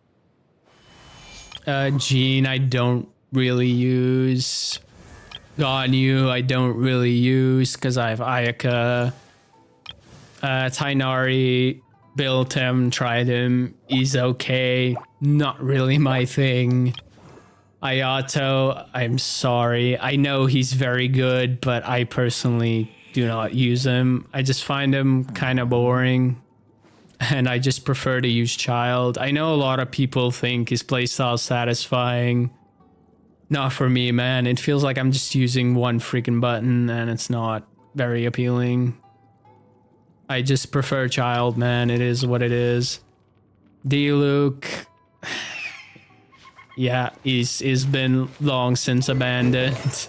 Jean I don't really use. Ganyu I don't really use because I have Ayaka. Tainari, built him, tried him. He's okay. Not really my thing. Ayato, I'm sorry. I know he's very good, but I personally do not use him. I just find him kind of boring. And I just prefer to use Childe. I know a lot of people think his playstyle is satisfying. Not for me, man. It feels like I'm just using one freaking button and it's not very appealing. I just prefer Childe, man. It is what it is. D-Luke. Yeah, he's been long since abandoned.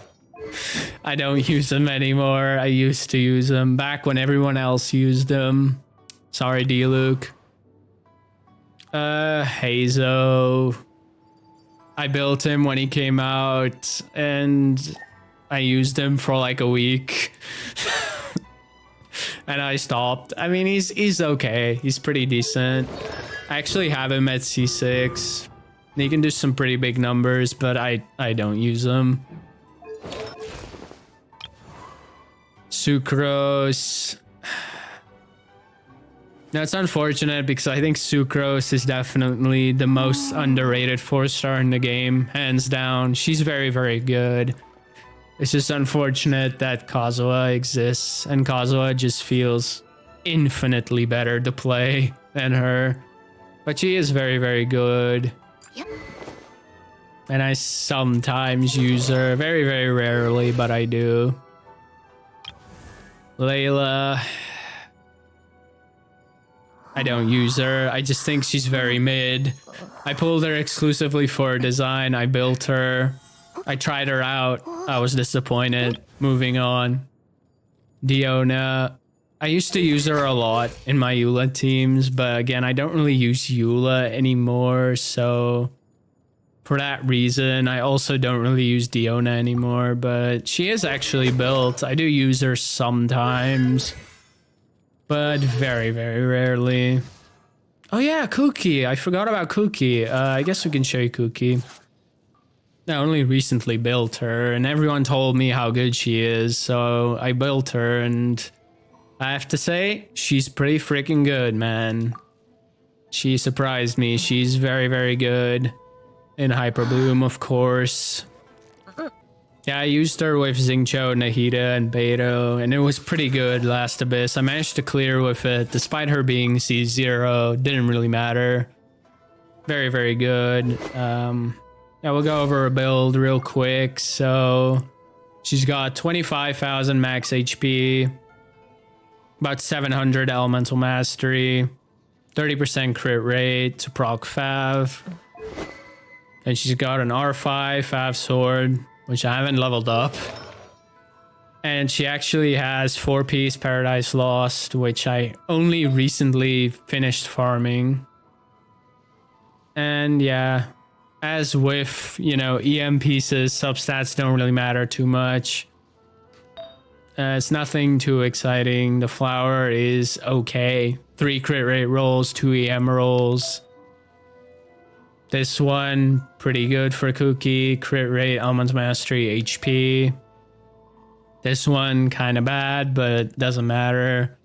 I don't use him anymore. I used to use him back when everyone else used him. Sorry, D-Luke. Hazo. I built him when he came out, and I used him for like a week. And I stopped. I mean, he's okay. He's pretty decent. I actually have him at C6. He can do some pretty big numbers, but I don't use him. Sucrose. Now, it's unfortunate because I think Sucrose is definitely the most underrated 4-star in the game, hands down. She's very, very good. It's just unfortunate that Kazuha exists, and Kazuha just feels infinitely better to play than her. But she is very, very good. Yep. And I sometimes use her, very, very rarely, but I do. Layla. I don't use her. I just think she's very mid. I pulled her exclusively for design. I built her. I tried her out. I was disappointed. Moving on. Diona. I used to use her a lot in my Eula teams, but again, I don't really use Eula anymore, so for that reason, I also don't really use Diona anymore, but she is actually built. I do use her sometimes, but very, very rarely. Oh yeah, Kuki. I forgot about Kuki. I guess we can show you Kuki. I only recently built her, and everyone told me how good she is, so I built her, and I have to say, she's pretty freaking good, man. She surprised me. She's very, very good. In Hyper Bloom, of course. Yeah, I used her with Xingqi, Nahida, and Beidou, and it was pretty good last Abyss. I managed to clear with it, despite her being C0. Didn't really matter. Very, very good. Yeah, we'll go over a build real quick. So, she's got 25,000 max HP, about 700 Elemental Mastery, 30% crit rate to proc Fav. And she's got an R5 Fav Sword, which I haven't leveled up. And she actually has 4-piece Paradise Lost, which I only recently finished farming. And yeah, as with, you know, EM pieces, substats don't really matter too much. It's nothing too exciting. The flower is okay. 3 crit rate rolls, 2 EM rolls. This one, pretty good for Kuki. Crit rate, Almond Mastery, HP. This one, kind of bad, but doesn't matter.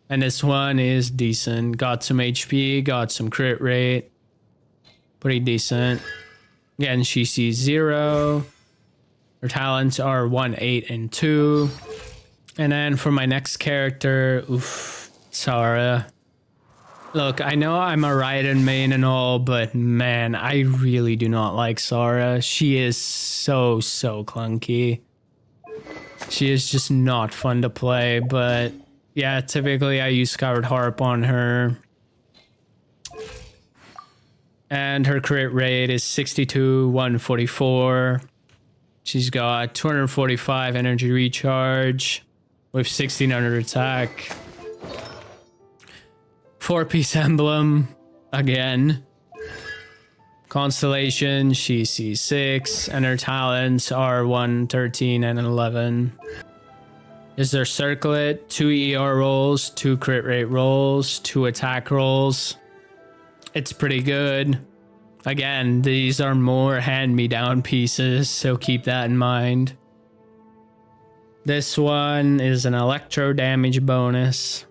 And this one is decent. Got some HP, got some crit rate. Pretty decent. Again, she sees 0. Her talents are 1, 8, and 2. And then for my next character, oof, Sara. Look, I know I'm a Raiden main and all, but man, I really do not like Sara. She is so clunky. She is just not fun to play, but yeah, typically I use Scoured Harp on her. And her crit rate is 62, 144. She's got 245 energy recharge with 1600 attack. 4-piece emblem again. Constellation, she sees 6, and her talents are 1, 13, and 11. Is there circlet, 2 ER rolls, 2 crit rate rolls, 2 attack rolls. It's pretty good. Again, these are more hand-me-down pieces, so keep that in mind. This one is an electro damage bonus.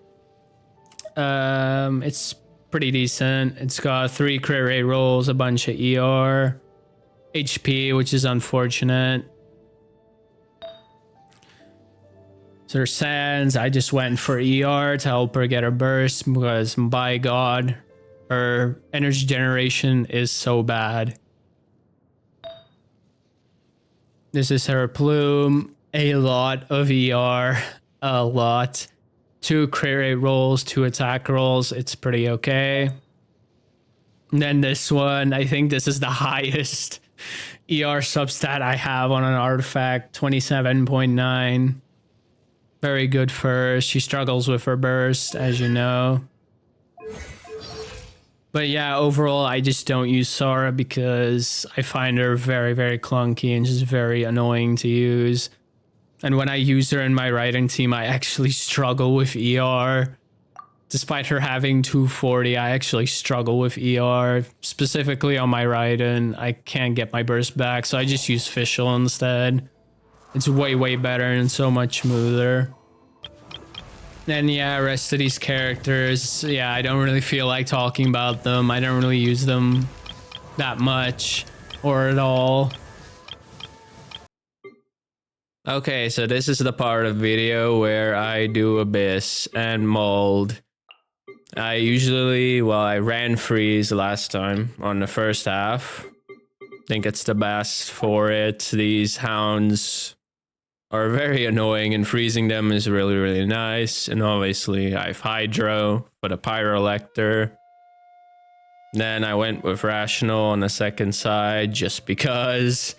It's pretty decent. It's got 3 crit rate rolls, a bunch of ER, HP, which is unfortunate. So her sands, I just went for ER to help her get her burst because, by God, her energy generation is so bad. This is her plume. A lot of ER. A lot. 2 crit rate rolls, 2 attack rolls. It's pretty okay. And then this one, I think this is the highest ER substat I have on an artifact. 27.9. Very good for her. She struggles with her burst, as you know. But yeah, overall, I just don't use Sara because I find her very clunky and just very annoying to use. And when I use her in my Raiden team, I actually struggle with ER. Despite her having 240, I actually struggle with ER. Specifically on my Raiden, I can't get my burst back, so I just use Fischl instead. It's way better and so much smoother. And yeah, rest of these characters, yeah, I don't really feel like talking about them. I don't really use them that much or at all. Okay, so this is the part of video where I do Abyss and Mold. I usually, well, I ran Freeze last time on the first half. Think it's the best for it. These hounds are very annoying and freezing them is really nice. And obviously I have Hydro for the Pyrolector. Then I went with Rational on the second side just because.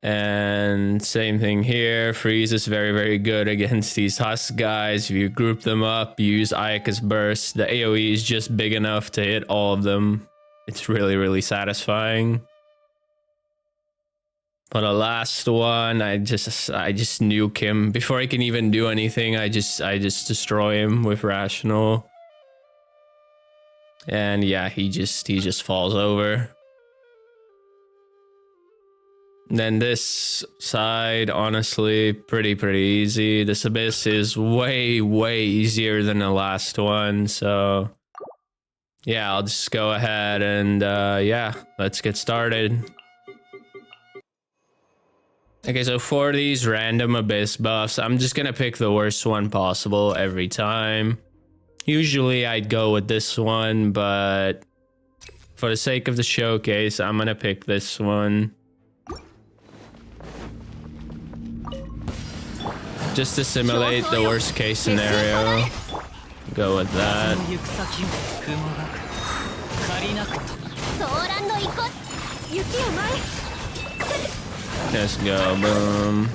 And same thing here. Freeze is very good against these Husk guys. If you group them up, use Ayaka's Burst. The AoE is just big enough to hit all of them. It's really satisfying. For the last one, I just nuke him. Before he can even do anything, I just destroy him with Rational. And yeah, he just falls over. Then this side, honestly, pretty easy. This Abyss is way easier than the last one, so yeah, I'll just go ahead and yeah, let's get started. Okay, so for these random Abyss buffs, I'm just gonna pick the worst one possible every time. Usually I'd go with this one, but for the sake of the showcase, I'm gonna pick this one. Just to simulate the worst case scenario. Go with that. Just go, boom.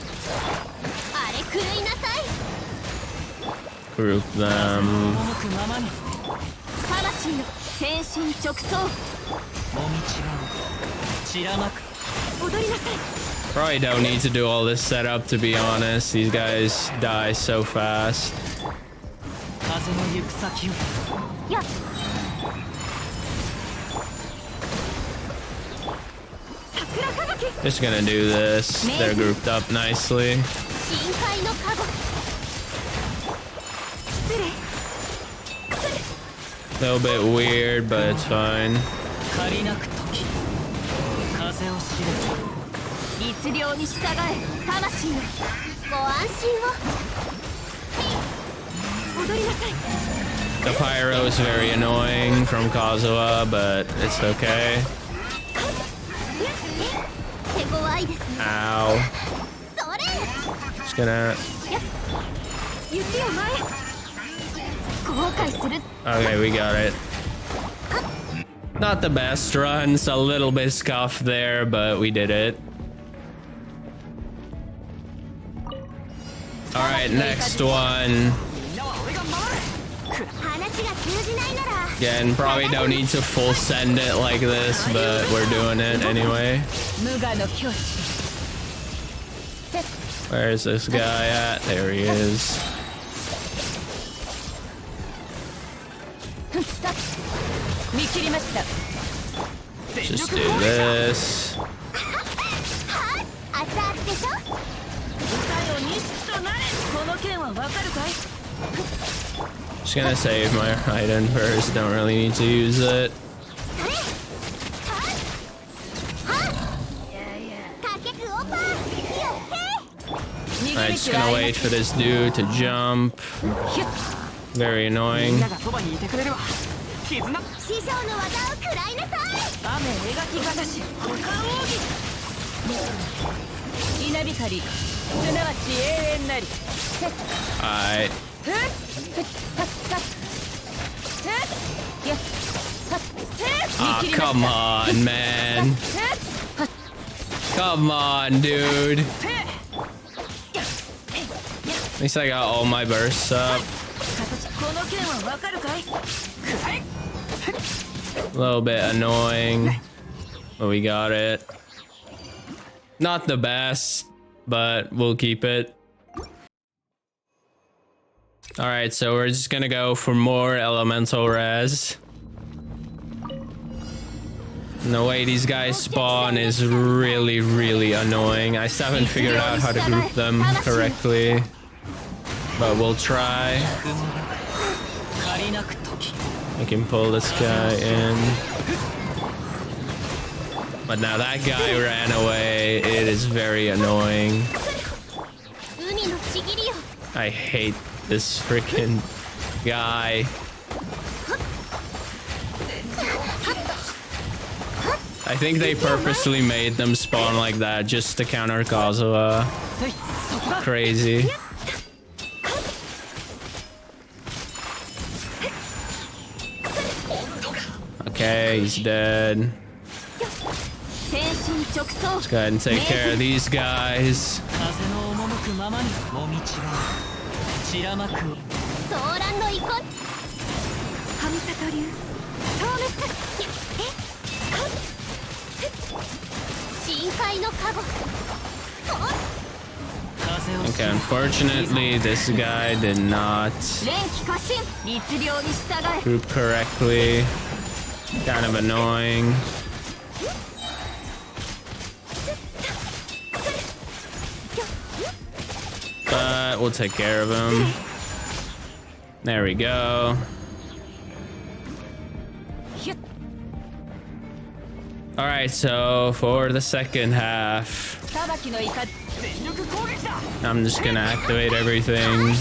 Group them. Probably don't need to do all this setup, to be honest. These guys die so fast. Just gonna do this. They're grouped up nicely. A little bit weird, but it's fine. The pyro is very annoying from Kazuha, but it's okay. Ow. Just gonna... Okay, we got it. Not the best runs, a little bit scuffed there, but we did it. Alright, next one. Again, probably don't need to full send it like this, but we're doing it anyway. Where's this guy at? There he is. Just do this. Just gonna save my Raiden first. Don't really need to use it. Alright, just gonna wait for this dude to jump. Very annoying. Alright. Ah, oh, come on, man. Come on, dude. At least I got all my bursts up. A little bit annoying, but we got it. Not the best, but we'll keep it. Alright, so we're just gonna go for more elemental res. And the way these guys spawn is really, really annoying. I still haven't figured out how to group them correctly, but we'll try. I can pull this guy in. But now that guy ran away. It is very annoying. I hate this freaking guy. I think they purposely made them spawn like that just to counter Kazuha. Crazy. Okay, he's dead. Let's go ahead and take care of these guys. Okay, unfortunately, this guy did not group correctly. Kind of annoying. But we'll take care of him. There we go. Alright, so for the second half, I'm just gonna activate everything.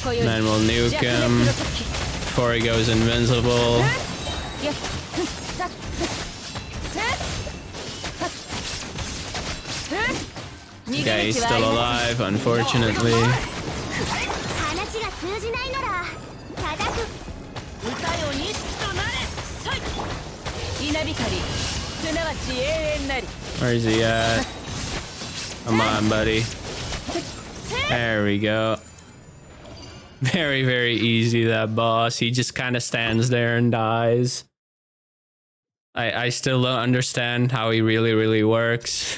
And then we'll nuke him before he goes invincible. Yeah, he's still alive, unfortunately. Where is he at? Come on, buddy. There we go. Very, very easy, that boss. He just kind of stands there and dies. I still don't understand how he really works.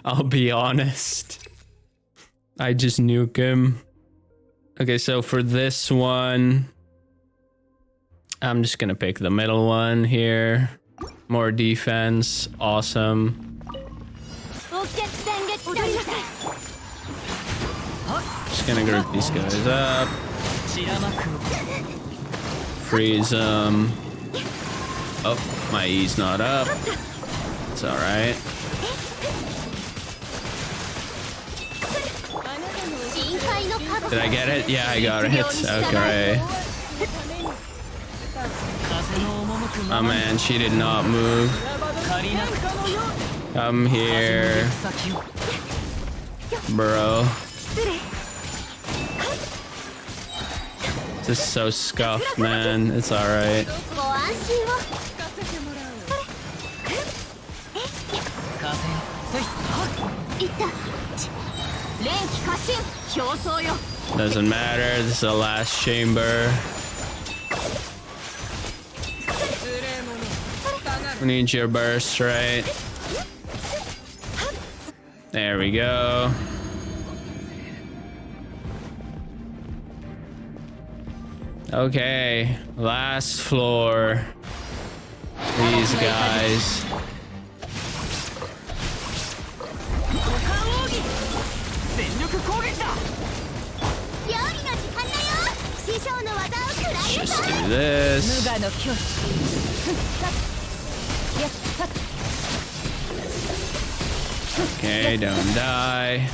I'll be honest. I just nuke him. Okay, so for this one, I'm just gonna pick the middle one here. More defense, awesome. Just gonna group these guys up. Freeze them. Oh, my E's not up. It's alright. Did I get it? Yeah, I got it. Okay. Oh man, she did not move. Come here. Bro. This is so scuffed, man. It's alright. Doesn't matter. This is the last chamber. We need your burst, right? There we go. Okay, last floor. These guys. Let's just do this. Okay, don't die.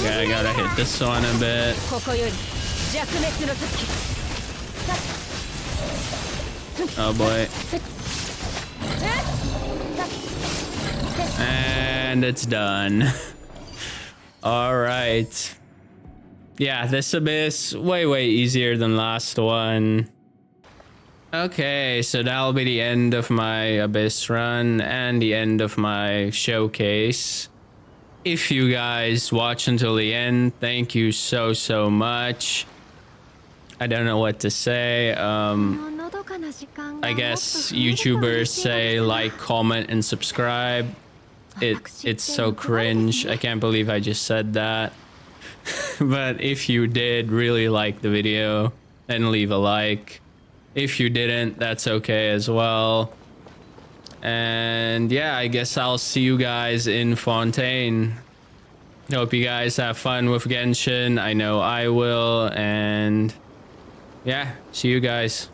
Yeah, I gotta hit this one a bit. Oh boy. And it's done. All right. Yeah, this abyss way easier than last one. Okay, so that'll be the end of my abyss run and the end of my showcase. If you guys watch until the end, thank you so much. I don't know what to say. I guess YouTubers say like, comment, and subscribe. It's so cringe. I can't believe I just said that. But if you did really like the video, then leave a like. If you didn't, that's okay as well. And yeah, I guess I'll see you guys in Fontaine. Hope you guys have fun with Genshin. I know I will. And yeah, see you guys.